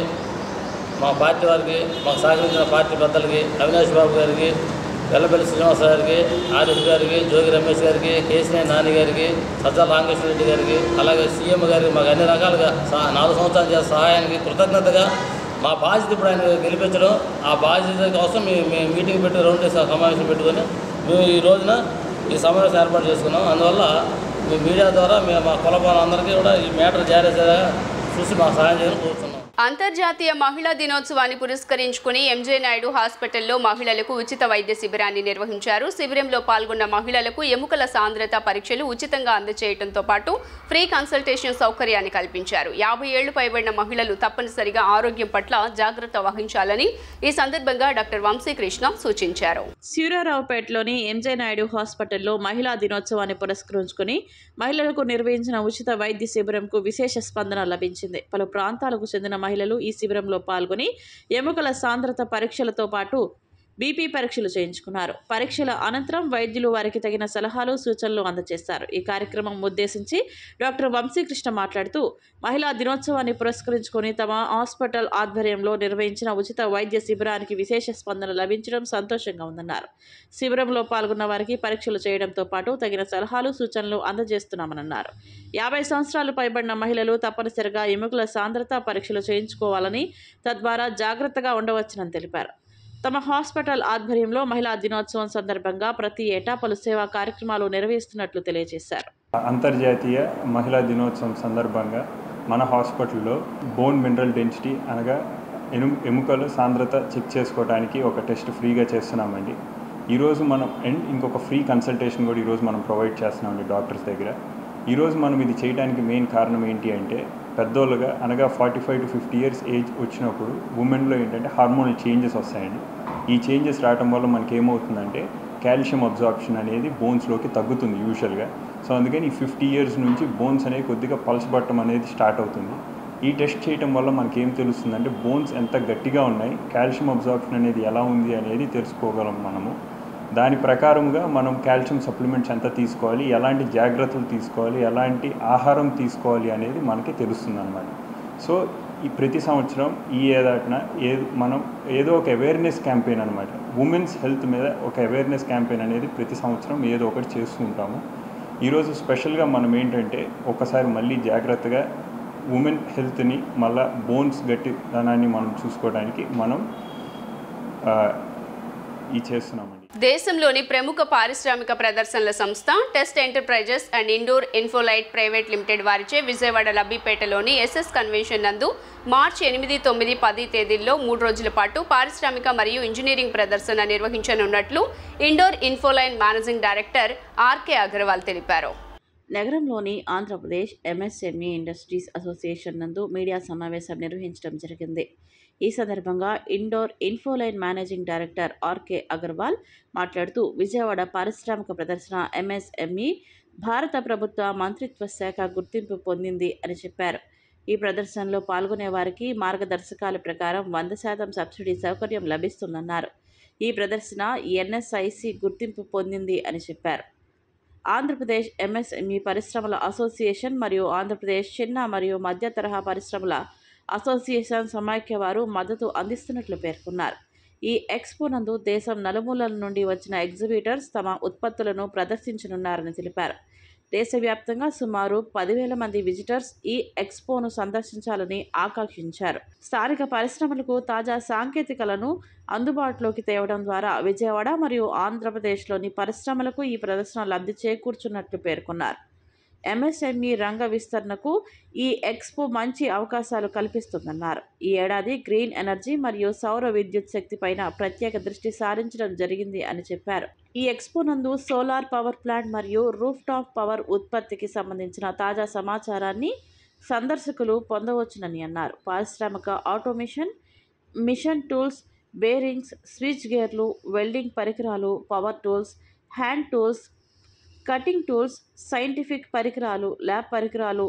మా పార్టీ వారికి, మాకు సహకరించిన పార్టీ పెద్దలకి, అవినాష్ బాబు గారికి, వెల్లపల్లి శ్రీనివాస గారికి, ఆరిఫ్ గారికి, జోగి రమేష్ గారికి, కేసీఆర్ నాని గారికి, సజ్జల రామకృష్ణ రెడ్డి గారికి, అలాగే సీఎం గారికి మాకు అన్ని రకాలుగా 4 సంవత్సరాలు చేసే సహాయానికి కృతజ్ఞతగా మా బాధ్యత ఇప్పుడు ఆయన గెలిపించడం, ఆ బాధ్యత కోసం మేము మీటింగ్ పెట్టి రౌండ్ సమావేశం పెట్టుకొని మేము ఈ రోజున ఈ సమావేశం ఏర్పాటు చేసుకున్నాం. అందువల్ల మీ మీడియా ద్వారా మేము మా కులపాలందరికీ కూడా ఈ మ్యాటర్ జాగ్రత్తగా చూసి మాకు సహాయం చేయాలని కోరుతున్నాం.
అంతర్జాతీయ మహిళా దినోత్సవాన్ని పురస్కరించుకుని ఎంజే నాయుడు హాస్పిటల్లో మహిళలకు ఉచిత వైద్య శిబిరాన్ని నిర్వహించారు. శిబిరంలో పాల్గొన్న మహిళలకు ఎముకల సాంద్రత పరీక్షలు ఉచితంగా అందజేయడంతో పాటు ఫ్రీ కన్సల్టేషన్ సౌకర్యాన్ని కల్పించారు. 50 ఏళ్లు పైబడిన మహిళలు తప్పనిసరిగా ఆరోగ్యం పట్ల జాగ్రత్త వహించాలని ఈ సందర్భంగా డాక్టర్ వంశీకృష్ణ సూచించారు.
సూర్యారావుపేటలోని ఎంజే నాయుడు హాస్పిటల్లో మహిళా దినోత్సవాన్ని పురస్కరించుకుని మహిళలకు నిర్వహించిన ఉచిత వైద్య శిబిరంకు విశేష స్పందన లభించింది. పలు ప్రాంతాలకు చెందిన మహిళలు ఈ శిబిరంలో పాల్గొని ఎముకల సాంద్రత పరీక్షలతో పాటు బీపీ పరీక్షలు చేయించుకున్నారు. పరీక్షల అనంతరం వైద్యులు వారికి తగిన సలహాలు, సూచనలు అందజేశారు. ఈ కార్యక్రమం ఉద్దేశించి డాక్టర్ వంశీకృష్ణ మాట్లాడుతూ మహిళా దినోత్సవాన్ని పురస్కరించుకొని తమ హాస్పిటల్ ఆధ్వర్యంలో నిర్వహించిన ఉచిత వైద్య శిబిరానికి విశేష స్పందన లభించడం సంతోషంగా ఉందన్నారు. శిబిరంలో పాల్గొన్న వారికి పరీక్షలు చేయడంతో పాటు తగిన సలహాలు, సూచనలు అందజేస్తున్నామన్నారు. 50 సంవత్సరాలు పైబడిన మహిళలు తప్పనిసరిగా ఎముకల సాంద్రత పరీక్షలు చేయించుకోవాలని, తద్వారా జాగ్రత్తగా ఉండవచ్చునని తెలిపారు. తమ హాస్పిటల్ ఆధ్వర్యంలో మహిళా దినోత్సవం సందర్భంగా ప్రతి ఏటా పలు సేవా కార్యక్రమాలు నిర్వహిస్తున్నట్లు తెలియజేశారు.
అంతర్జాతీయ మహిళా దినోత్సవం సందర్భంగా మన హాస్పిటల్లో బోన్ మినరల్ డెన్సిటీ అనగా ఎముకల సాంద్రత చెక్ చేసుకోవడానికి ఒక టెస్ట్ ఫ్రీగా చేస్తున్నామండి. ఈరోజు మనం ఇంకొక ఫ్రీ కన్సల్టేషన్ కూడా ఈరోజు మనం ప్రొవైడ్ చేస్తున్నామండి డాక్టర్స్ దగ్గర. ఈరోజు మనం ఇది చేయడానికి మెయిన్ కారణం ఏంటి అంటే, పెద్దోళ్ళుగా అనగా 45 to 50 years ఏజ్ వచ్చినప్పుడు ఉమెన్లో ఏంటంటే హార్మోనల్ చేంజెస్ వస్తాయండి. ఈ చేంజెస్ రావడం వల్ల మనకి ఏమవుతుందంటే కాల్షియం అబ్జార్ప్షన్ అనేది బోన్స్లోకి తగ్గుతుంది యూజువల్గా. సో అందుకని ఈ 50 years నుంచి బోన్స్ అనేవి కొద్దిగా పలచబట్టడం అనేది స్టార్ట్ అవుతుంది. ఈ టెస్ట్ చేయడం వల్ల మనకి ఏం తెలుస్తుందంటే బోన్స్ ఎంత గట్టిగా ఉన్నాయి, కాల్షియం అబ్జార్ప్షన్ అనేది ఎలా ఉంది అనేది తెలుసుకోగలం మనము. దాని ప్రకారంగా మనం కాల్షియం సప్లిమెంట్స్ ఎంత తీసుకోవాలి, ఎలాంటి జాగ్రత్తలు తీసుకోవాలి, ఎలాంటి ఆహారం తీసుకోవాలి అనేది మనకి తెలుస్తుంది అన్నమాట. సో ఈ ప్రతి సంవత్సరం ఈ ఏడాదిన మనం ఏదో ఒక అవేర్నెస్ క్యాంపెయిన్ అనమాట, ఉమెన్స్ హెల్త్ మీద ఒక అవేర్నెస్ క్యాంపెయిన్ అనేది ప్రతి సంవత్సరం ఏదో ఒకటి చేస్తూ ఉంటాము. ఈరోజు స్పెషల్గా మనం ఏంటంటే ఒకసారి మళ్ళీ జాగ్రత్తగా ఉమెన్ హెల్త్ని మళ్ళీ బోన్స్ గట్టిదనాన్ని మనం చూసుకోవడానికి మనం ఈ చేస్తున్నామండి.
దేశంలోని ప్రముఖ పారిశ్రామిక ప్రదర్శనల సంస్థ test enterprises and Indore Infolite private limited వారిచే విజయవాడ లబ్బిపేటలోని ఎస్ఎస్ కన్వెన్షన్ నందు మార్చి 8, 9, 10 తేదీల్లో 3 రోజుల పాటు పారిశ్రామిక మరియు ఇంజనీరింగ్ ప్రదర్శన నిర్వహించనున్నట్లు Indore infoline managing director RK Agarwal తెలిపారు.
నగరంలోని ఆంధ్రప్రదేశ్ ఎంఎస్ఎంఈ ఇండస్ట్రీస్ అసోసియేషన్ నందు మీడియా సమావేశం నిర్వహించడం జరిగింది. ఈ సందర్భంగా Indore infoline managing director RK Agarwal మాట్లాడుతూ విజయవాడ పారిశ్రామిక ప్రదర్శన ఎంఎస్ఎంఈ భారత ప్రభుత్వ మంత్రిత్వ శాఖ గుర్తింపు పొందింది అని చెప్పారు. ఈ ప్రదర్శనలో పాల్గొనే వారికి మార్గదర్శకాల ప్రకారం 100% సబ్సిడీ సౌకర్యం లభిస్తుందన్నారు. ఈ ప్రదర్శన ఎన్ఎస్ఐసి గుర్తింపు పొందింది అని చెప్పారు. ఆంధ్రప్రదేశ్ ఎంఎస్ఎంఈ పరిశ్రమల అసోసియేషన్ మరియు ఆంధ్రప్రదేశ్ చిన్న మరియు మధ్య తరహా పరిశ్రమల అసోసియేషన్ సమాఖ్య వారు మద్దతు అందిస్తున్నట్లు పేర్కొన్నారు. ఈ ఎక్స్పో నందు దేశం నలుమూలల నుండి వచ్చిన ఎగ్జిబిటర్స్ తమ ఉత్పత్తులను ప్రదర్శించనున్నారని తెలిపారు. దేశవ్యాప్తంగా సుమారు 10,000 మంది విజిటర్స్ ఈ ఎక్స్పోను సందర్శించాలని ఆకాంక్షించారు. స్థానిక పరిశ్రమలకు తాజా సాంకేతికలను అందుబాటులోకి తేవడం ద్వారా విజయవాడ మరియు ఆంధ్రప్రదేశ్లోని పరిశ్రమలకు ఈ ప్రదర్శన లబ్ధి చేకూర్చున్నట్లు పేర్కొన్నారు. ఎంఎస్ఎంఈ రంగ విస్తరణకు ఈ ఎక్స్పో మంచి అవకాశాలు కల్పిస్తుందన్నారు. ఈ ఏడాది గ్రీన్ ఎనర్జీ మరియు సౌర విద్యుత్ శక్తి పైన ప్రత్యేక దృష్టి సారించడం జరిగింది అని చెప్పారు. ఈ ఎక్స్పో నందు సోలార్ పవర్ ప్లాంట్ మరియు రూఫ్ టాప్ పవర్ ఉత్పత్తికి సంబంధించిన తాజా సమాచారాన్ని సందర్శకులు పొందవచ్చునని అన్నారు. పారిశ్రామిక automation, machine tools, bearings, switch గేర్లు, వెల్డింగ్ పరికరాలు, power tools, hand tools, cutting tools, scientific పరికరాలు, ల్యాబ్ పరికరాలు,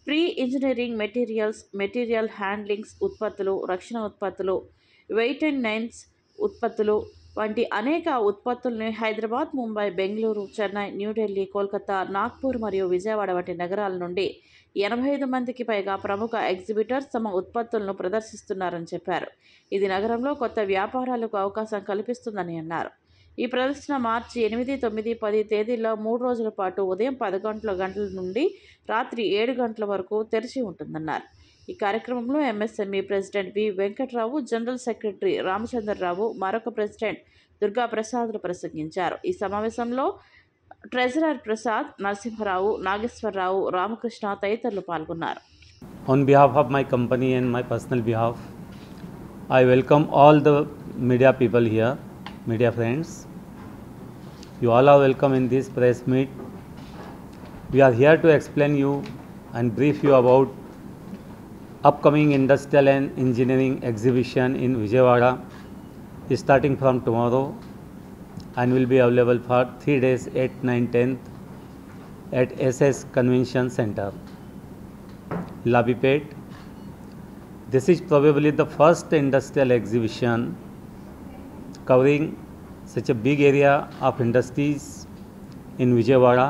pre engineering materials, material handlings ఉత్పత్తులు, రక్షణ ఉత్పత్తులు, వెయిట్ అండ్ నైన్స్ ఉత్పత్తులు వంటి అనేక ఉత్పత్తుల్ని హైదరాబాద్, ముంబై, బెంగళూరు, చెన్నై, న్యూఢిల్లీ, కోల్కతా, నాగ్పూర్ మరియు విజయవాడ వంటి నగరాల నుండి 85 మందికి పైగా ప్రముఖ ఎగ్జిబిటర్స్ తమ ఉత్పత్తులను ప్రదర్శిస్తున్నారని చెప్పారు. ఇది నగరంలో కొత్త వ్యాపారాలకు అవకాశం కల్పిస్తుందని అన్నారు. ఈ ప్రదర్శన మార్చి 8, 9, 10 తేదీల్లో 3 రోజుల పాటు ఉదయం 11 గంటల నుండి రాత్రి 7 గంటల వరకు తెరిచి ఉంటుందన్నారు. ఈ కార్యక్రమంలో MSME president V Venkatrao, general secretary Ramachandrarao, మరొక ప్రెసిడెంట్ దుర్గా ప్రసాద్లు ప్రసంగించారు. ఈ సమావేశంలో ట్రెజరర్ ప్రసాద్, నరసింహరావు, నాగేశ్వరరావు, రామకృష్ణ తదితరులు పాల్గొన్నారు.
On behalf of my company and my personal behalf, I welcome all the media people here, media friends. You all are welcome in this press meet. We are here to explain you and brief you about upcoming industrial and engineering exhibition in Vijayawada starting from tomorrow and will be available for 3 days, 8, 9, 10th at SS Convention Center, Labipet. This is probably the first industrial exhibition covering such a big area of industries in Vijayawada.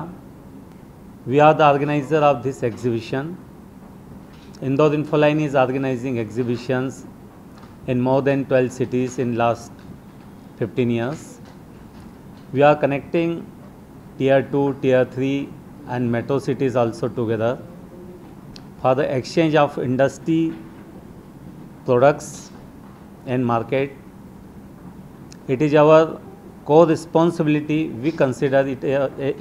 We are the organizer of this exhibition. Indore Infoline is organizing exhibitions in more than 12 cities in last 15 years. We are connecting tier 2, tier 3 and metro cities also together for the exchange of industry, products and market. It is our core responsibility, we consider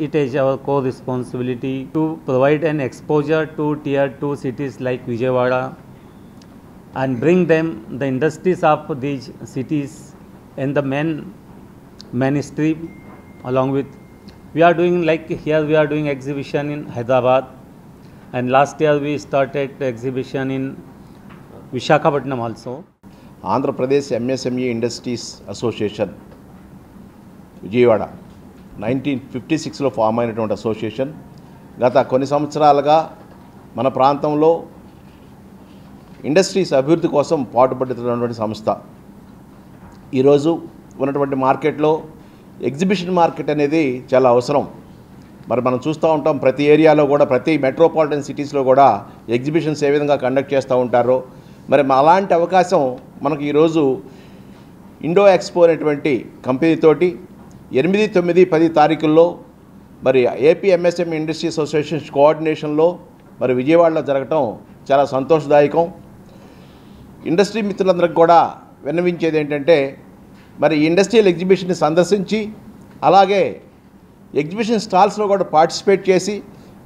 it as our core responsibility to provide an exposure to tier 2 cities like Vijayawada and bring them the industries of these cities in the mainstream. Along with, we are doing like here we are doing exhibition in Hyderabad, and last year we started the exhibition in Visakhapatnam also.
Andhra Pradesh MSME Industries Association Vijayawada 1956లో form అయినటువంటి association గత కొన్ని సంవత్సరాలుగా మన ప్రాంతంలో industries అభివృద్ధి కోసం పాటుపడుతున్నటువంటి సంస్థ. ఈరోజు ఉన్నటువంటి మార్కెట్లో ఎగ్జిబిషన్ మార్కెట్ అనేది చాలా అవసరం. మరి మనం చూస్తూ ఉంటాం ప్రతి ఏరియాలో కూడా, ప్రతి మెట్రోపాలిటన్ సిటీస్లో కూడా ఎగ్జిబిషన్స్ ఏ విధంగా కండక్ట్ చేస్తూ ఉంటారో. మరి అలాంటి అవకాశం మనకు ఈరోజు ఇండో ఎక్స్పో అనేటువంటి కంపెనీతోటి 8, 9, 10 తారీఖుల్లో మరి ఏపీ ఎంఎస్ఎంఈ ఇండస్ట్రీ అసోసియేషన్ కోఆర్డినేషన్లో మరి విజయవాడలో జరగటం చాలా సంతోషదాయకం. ఇండస్ట్రీ మిత్రులందరికీ కూడా విన్నవించేది ఏంటంటే, మరి ఇండస్ట్రియల్ ఎగ్జిబిషన్ని సందర్శించి అలాగే ఎగ్జిబిషన్ స్టాల్స్లో కూడా పార్టిసిపేట్ చేసి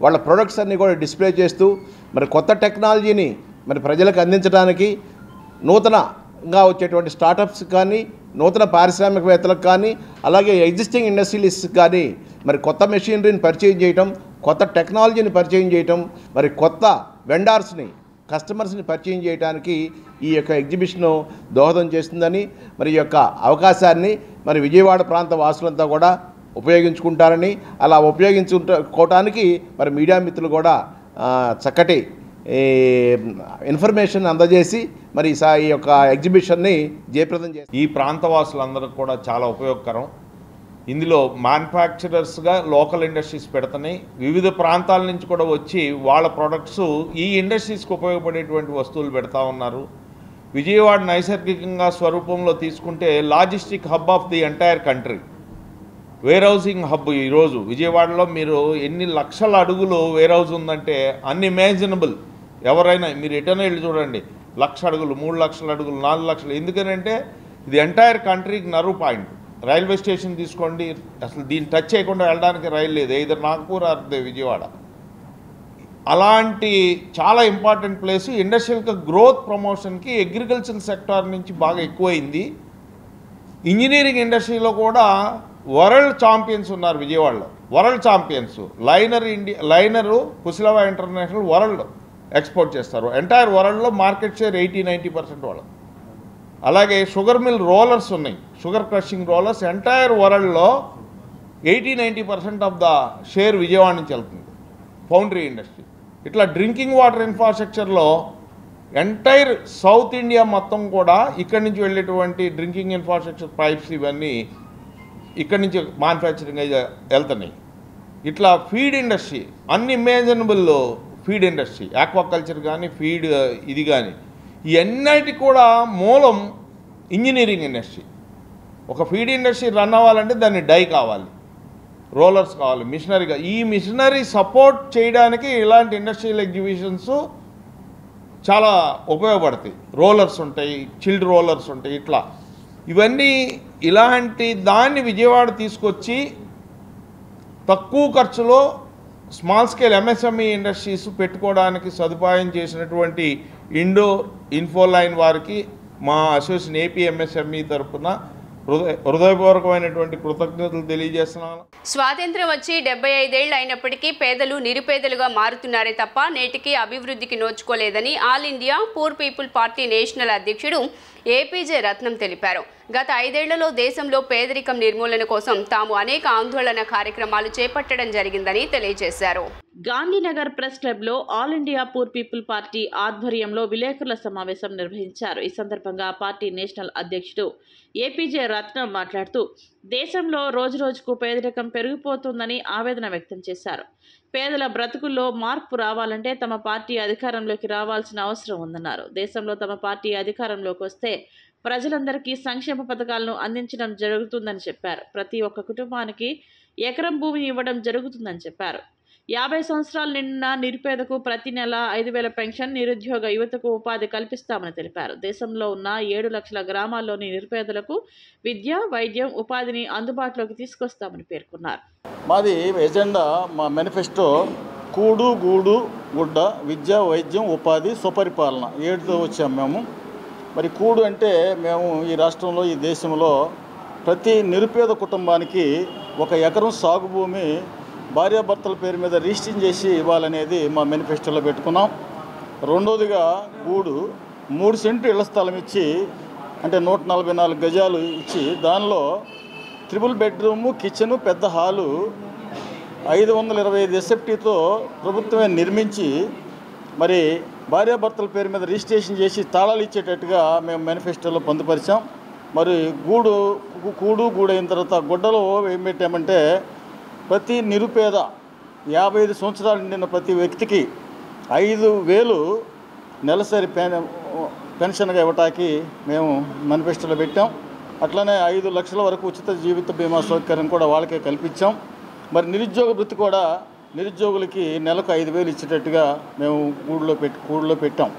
వాళ్ళ ప్రొడక్ట్స్ అన్నీ కూడా డిస్ప్లే చేస్తూ మరి కొత్త టెక్నాలజీని మరి ప్రజలకు అందించడానికి, నూతనంగా వచ్చేటువంటి స్టార్టప్స్ కానీ, నూతన పారిశ్రామికవేత్తలకు కానీ, అలాగే ఎగ్జిస్టింగ్ ఇండస్ట్రియలిస్ట్స్ కానీ మరి కొత్త మెషినరీని పరిచయం చేయటం, కొత్త టెక్నాలజీని పరిచయం చేయటం, మరి కొత్త వెండార్స్ని, కస్టమర్స్ని పరిచయం చేయడానికి ఈ యొక్క ఎగ్జిబిషన్ దోహదం చేస్తుందని, మరి ఈ యొక్క అవకాశాన్ని మరి విజయవాడ ప్రాంత వాసులంతా కూడా ఉపయోగించుకుంటారని, అలా ఉపయోగించుకోవటానికి మరి మీడియా మిత్రులు కూడా చక్కటి ఇన్ఫర్మేషన్ అందజేసి మరి ఈ యొక్క ఎగ్జిబిషన్ని జయప్రదం చేస్తారు.
ఈ ప్రాంతవాసులందరికీ కూడా చాలా ఉపయోగకరం. ఇందులో మ్యానుఫ్యాక్చరర్స్గా లోకల్ ఇండస్ట్రీస్ పెడతాయి, వివిధ ప్రాంతాల నుంచి కూడా వచ్చి వాళ్ళ ప్రొడక్ట్స్ ఈ ఇండస్ట్రీస్కి ఉపయోగపడేటువంటి వస్తువులు పెడతా ఉన్నారు. విజయవాడ నైసర్గికంగా స్వరూపంలో తీసుకుంటే logistic hub of the entire country, where housing hub. ఈరోజు విజయవాడలో మీరు ఎన్ని లక్షల అడుగులు వేర్ హౌస్ ఉందంటే అన్ఇమాజినబుల్. ఎవరైనా మీరు ఎటైనా వెళ్ళి చూడండి, 1,00,000 అడుగులు, 3 లక్షల అడుగులు, 4 లక్షలు. ఎందుకనంటే ఇది ఎంటైర్ కంట్రీకి నర్వ్ పాయింట్. రైల్వే స్టేషన్ తీసుకోండి, అసలు దీన్ని టచ్ చేయకుండా వెళ్ళడానికి రైలు లేదు, either నాగ్పూర్ ఆర్ విజయవాడ. అలాంటి చాలా ఇంపార్టెంట్ ప్లేస్. ఇండస్ట్రియల్ గ్రోత్ ప్రమోషన్కి అగ్రికల్చర్ సెక్టార్ నుంచి బాగా ఎక్కువైంది. ఇంజనీరింగ్ ఇండస్ట్రీలో కూడా వరల్డ్ ఛాంపియన్స్ ఉన్నారు విజయవాడలో. World champions liner Kusalava international world export చేస్తారు. ఎంటైర్ వరల్డ్లో మార్కెట్ షేర్ 80-90% వాళ్ళు. అలాగే షుగర్ మిల్ రోలర్స్ ఉన్నాయి, షుగర్ క్రషింగ్ రోలర్స్. ఎంటైర్ వరల్డ్లో 80-90% ఆఫ్ ద షేర్ విజయవాడ నుంచి వెళ్తుంది. ఫౌండరీ ఇండస్ట్రీ
ఇట్లా డ్రింకింగ్ వాటర్ ఇన్ఫ్రాస్ట్రక్చర్లో ఎంటైర్ సౌత్ ఇండియా మొత్తం కూడా ఇక్కడి నుంచి వెళ్ళేటువంటి డ్రింకింగ్ ఇన్ఫ్రాస్ట్రక్చర్ పైప్స్ ఇవన్నీ ఇక్కడి నుంచి మ్యానుఫ్యాక్చరింగ్ అయితే వెళ్తున్నాయి. ఇట్లా feed industry, unimaginable feed industry, aquaculture కానీ ఫీడ్ ఇది కానీ ఇవన్నిటికి కూడా మూలం ఇంజనీరింగ్ ఇండస్ట్రీ. ఒక ఫీడ్ ఇండస్ట్రీ రన్ అవ్వాలంటే దాన్ని డై కావాలి, రోలర్స్ కావాలి, మిషనరీగా. ఈ మిషనరీ సపోర్ట్ చేయడానికి ఇలాంటి ఇండస్ట్రియల్ ఎగ్జిబిషన్స్ చాలా ఉపయోగపడతాయి. రోలర్స్ ఉంటాయి, చిల్డ్ రోలర్స్ ఉంటాయి. ఇట్లా ఇవన్నీ ఇలాంటి దాన్ని విజయవాడ తీసుకొచ్చి తక్కువ ఖర్చులో స్మాల్ స్కేల్ ఎంఎస్ఎంఈ ఇండస్ట్రీస్ పెట్టుకోవడానికి సదుపాయం చేసినటువంటి ఇండోర్ ఇన్ఫోలైన్ వారికి మా అసోసియేషన్ ఏపీ ఎంఎస్ఎంఈ తరఫున హృదయపూర్వకమైనటువంటి కృతజ్ఞతలు తెలియజేస్తున్నాను.
స్వాతంత్ర్యం వచ్చి 75 ఏళ్లు అయినప్పటికీ పేదలు నిరుపేదలుగా మారుతున్నారే తప్ప నేటికి అభివృద్ధికి నోచుకోలేదని all India poor people party national అధ్యక్షుడు ఏపీజే రత్నం తెలిపారు. గత 5 ఏళ్లలో దేశంలో పేదరికం నిర్మూలన కోసం తాము అనేక ఆందోళన కార్యక్రమాలు చేపట్టడం జరిగిందని తెలియజేశారు.
గాంధీనగర్ ప్రెస్ క్లబ్లో all India poor people party ఆధ్వర్యంలో విలేకరుల సమావేశం నిర్వహించారు. ఈ సందర్భంగా పార్టీ నేషనల్ అధ్యక్షుడు ఏపీజే రత్నం మాట్లాడుతూ దేశంలో రోజురోజుకు పేదరికం పెరిగిపోతుందని ఆవేదన వ్యక్తం చేశారు. పేదల బ్రతుకుల్లో మార్పు రావాలంటే తమ పార్టీ అధికారంలోకి రావాల్సిన అవసరం ఉందన్నారు. దేశంలో తమ పార్టీ అధికారంలోకి వస్తే ప్రజలందరికీ సంక్షేమ పథకాలను అందించడం జరుగుతుందని చెప్పారు. ప్రతి ఒక్క కుటుంబానికి ఎకరం భూమిని ఇవ్వడం జరుగుతుందని చెప్పారు. 50 సంవత్సరాలు నిండిన నిరుపేదకు ప్రతి నెల 5,000 పెన్షన్, నిరుద్యోగ యువతకు ఉపాధి కల్పిస్తామని తెలిపారు. దేశంలో ఉన్న 7 లక్షల గ్రామాల్లోని నిరుపేదలకు విద్య, వైద్యం, ఉపాధిని అందుబాటులోకి తీసుకొస్తామని పేర్కొన్నారు.
మాది ఎజెండా, మా మేనిఫెస్టో కూడు గూడు గుడ్డ, విద్య, వైద్యం, ఉపాధి, సుపరిపాలన 7తో వచ్చాము మేము. మరి కూడు అంటే మేము ఈ రాష్ట్రంలో, ఈ దేశంలో ప్రతి నిరుపేద కుటుంబానికి 1 ఎకరం సాగు భూమి భార్యాభర్తల పేరు మీద రిజిస్టర్ చేసి ఇవ్వాలనేది మా మేనిఫెస్టోలో పెట్టుకున్నాం. రెండోదిగా గూడు 3 సెంట్లు ఇళ్ల స్థలం ఇచ్చి, అంటే 144 గజాలు ఇచ్చి దానిలో 3 బెడ్రూము, కిచెను, పెద్ద హాలు 525 ఎస్ఎఫ్టీతో ప్రభుత్వమే నిర్మించి మరి భార్యాభర్తల పేరు మీద రిజిస్ట్రేషన్ చేసి తాళాలు ఇచ్చేటట్టుగా మేము మేనిఫెస్టోలో పొందుపరిచాం. మరి కూడు అయిన తర్వాత గుడ్డలో ఏం పెట్టామంటే ప్రతి నిరుపేద 55 సంవత్సరాలు నిండిన ప్రతి వ్యక్తికి 5,000 నెలసరి పెన్షన్గా ఇవ్వటానికి మేము మేనిఫెస్టోలో పెట్టాం. అట్లనే 5 లక్షల వరకు ఉచిత జీవిత బీమా సౌకర్యం కూడా వాళ్ళకే కల్పించాం. మరి నిరుద్యోగ వృత్తి కూడా నిరుద్యోగులకి నెలకు 5,000 ఇచ్చేటట్టుగా మేము కూడులో పెట్టాం.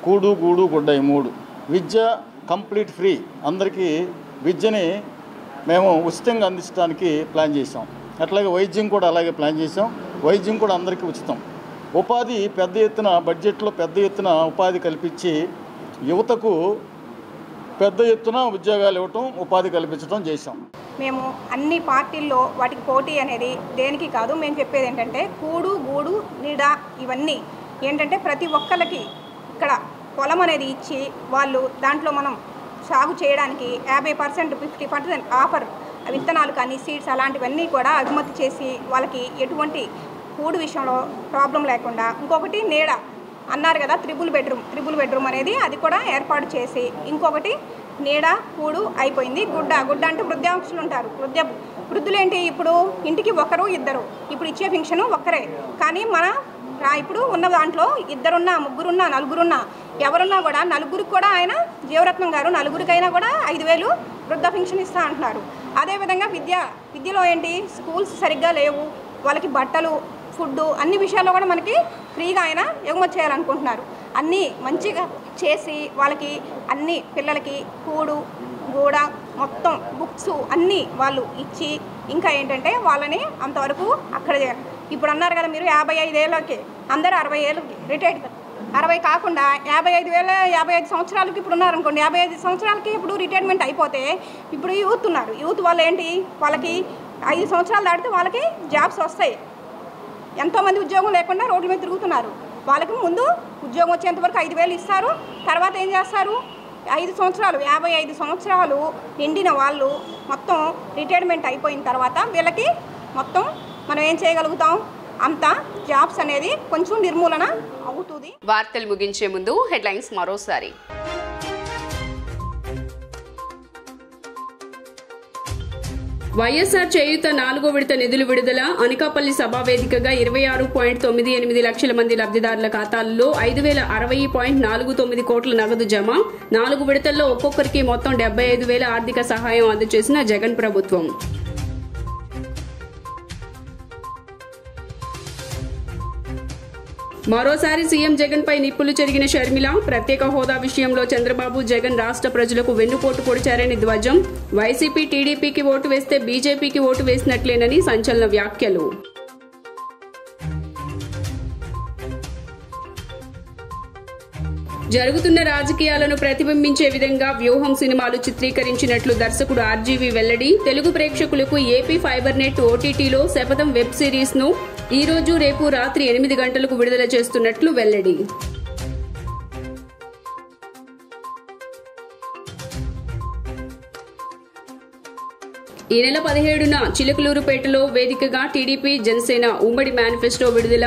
కూడు గూడు గుడ్డ ఈ 3. విద్య కంప్లీట్ ఫ్రీ, అందరికీ విద్యని మేము ఉచితంగా అందించడానికి ప్లాన్ చేసాం. అట్లాగే వైద్యం కూడా అలాగే ప్లాన్ చేసాం. వైద్యం కూడా అందరికీ ఉచితం. ఉపాధి పెద్ద ఎత్తున బడ్జెట్లో పెద్ద ఎత్తున ఉపాధి కల్పించి యువతకు పెద్ద ఎత్తున ఉద్యోగాలు ఇవ్వటం, ఉపాధి కల్పించడం చేసాం.
మేము అన్ని పార్టీల్లో వాటికి పోటీ అనేది దేనికి కాదు. మేము చెప్పేది ఏంటంటే కూడు గూడు నీడ ఇవన్నీ ఏంటంటే ప్రతి ఒక్కరికి ఇక్కడ పొలం అనేది ఇచ్చి వాళ్ళు దాంట్లో మనం సాగు చేయడానికి 50%, 50% ఆఫర్ విత్తనాలు కానీ సీడ్స్ అలాంటివన్నీ కూడా అభిమతి చేసి వాళ్ళకి ఎటువంటి కూడు విషయంలో ప్రాబ్లం లేకుండా, ఇంకొకటి నీడ అన్నారు కదా, 3 బెడ్రూమ్ అనేది అది కూడా ఏర్పాటు చేసి, ఇంకొకటి నీడ కూడు అయిపోయింది. గుడ్డ అంటే వృద్ధాంశులు ఉంటారు. వృద్ధులు ఏంటి, ఇప్పుడు ఇంటికి 1, 2 ఇప్పుడు ఇచ్చే పెన్షన్ ఒక్కరే. కానీ ఇప్పుడు ఉన్న దాంట్లో 2 ఉన్నా, 3 ఉన్నా, 4 ఉన్నా, ఎవరున్నా కూడా 4కి కూడా ఆయన జీవరత్నం గారు 4కైనా కూడా 5,000 వృద్ధ పెన్షన్ ఇస్తా అంటున్నారు. అదేవిధంగా విద్యలో ఏంటి, స్కూల్స్ సరిగ్గా లేవు, వాళ్ళకి బట్టలు, ఫుడ్ అన్ని విషయాల్లో కూడా మనకి ఫ్రీగా ఆయన ఎగుమతి చేయాలనుకుంటున్నారు. అన్నీ మంచిగా చేసి వాళ్ళకి అన్ని పిల్లలకి కూడు గూడ మొత్తం బుక్స్ అన్నీ వాళ్ళు ఇచ్చి, ఇంకా ఏంటంటే వాళ్ళని అంతవరకు అక్కడ ఇప్పుడు అన్నారు కదా మీరు 55 ఏళ్ళకి అందరూ 60 ఏళ్ళకి రిటైర్డ్, 60 కాకుండా 55 సంవత్సరాలకి ఇప్పుడు ఉన్నారనుకోండి, 55 సంవత్సరాలకి ఇప్పుడు రిటైర్మెంట్ అయిపోతే ఇప్పుడు యూత్ ఉన్నారు. యూత్ వాళ్ళు ఏంటి, వాళ్ళకి 5 సంవత్సరాలు దాటితే వాళ్ళకి జాబ్స్ వస్తాయి. ఎంతోమంది ఉద్యోగం లేకుండా రోడ్ల మీద తిరుగుతున్నారు. వాళ్ళకి ముందు ఉద్యోగం వచ్చేంతవరకు 5,000 ఇస్తారు. తర్వాత ఏం చేస్తారు, 5 సంవత్సరాలు 55 సంవత్సరాలు నిండిన వాళ్ళు మొత్తం రిటైర్మెంట్ అయిపోయిన తర్వాత వీళ్ళకి మొత్తం మనం ఏం చేయగలుగుతాం, అంత జాబ్స్ అనేది కొంచెం నిర్మూలన అవుతుంది.
వార్తలు ముగించే ముందు హెడ్లైన్స్ మరోసారి. వైఎస్ఆర్ చేయూత 4వ విడత నిధులు విడుదల. అనకాపల్లి సభా వేదికగా 26.98 లక్షల మంది లబ్ధిదారుల ఖాతాల్లో 5,060.49 కోట్ల నగదు జమ. 4 విడతల్లో ఒక్కొక్కరికి మొత్తం 75,000 ఆర్థిక సహాయం అందజేసిన జగన్ ప్రభుత్వం. మరోసారి సీఎం జగన్ పై నిప్పులు చెరిగిన షర్మిల. ప్రత్యేక హోదా విషయంలో చంద్రబాబు జగన్ రాష్ట్ర ప్రజలకు వెన్నుపోటు పొడిచారని ధ్వజం. వైసీపీ టీడీపీకి ఓటు వేస్తే బీజేపీకి ఓటు వేసినట్లేనని సంచలన వ్యాఖ్యలు. జరుగుతున్న రాజకీయాలను ప్రతిబింబించే విధంగా వ్యూహం సినిమాలు చిత్రీకరించినట్లు దర్శకుడు ఆర్జీవీ వెల్లడి. తెలుగు ప్రేక్షకులకు ఏపీ ఫైబర్ నెట్ ఓటీటీలో శపథం వెబ్ సిరీస్ ను ఈ రోజు రేపు రాత్రి 8 గంటలకు విడుదల చేస్తున్నట్లు వెల్లడి. ఈ నెల 17న చిలకలూరుపేటలో వేదికగా టీడీపీ జనసేన ఉమ్మడి మేనిఫెస్టో విడుదల.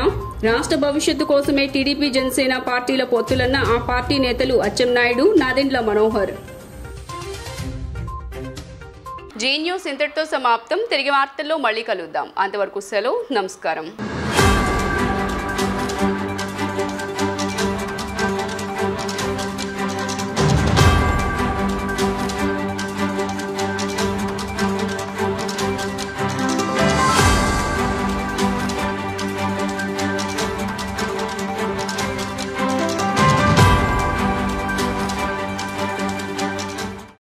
రాష్ట్ర భవిష్యత్తు కోసమే టీడీపీ జనసేన పార్టీల పొత్తులన్న ఆ పార్టీ నేతలు అచ్చెన్నాయుడు, నాదెండ్ల మనోహర్. జీ న్యూస్ ఇంతటితో సమాప్తం. తిరిగి వార్తల్లో మళ్ళీ కలుద్దాం. అంతవరకు సెలవు. నమస్కారం.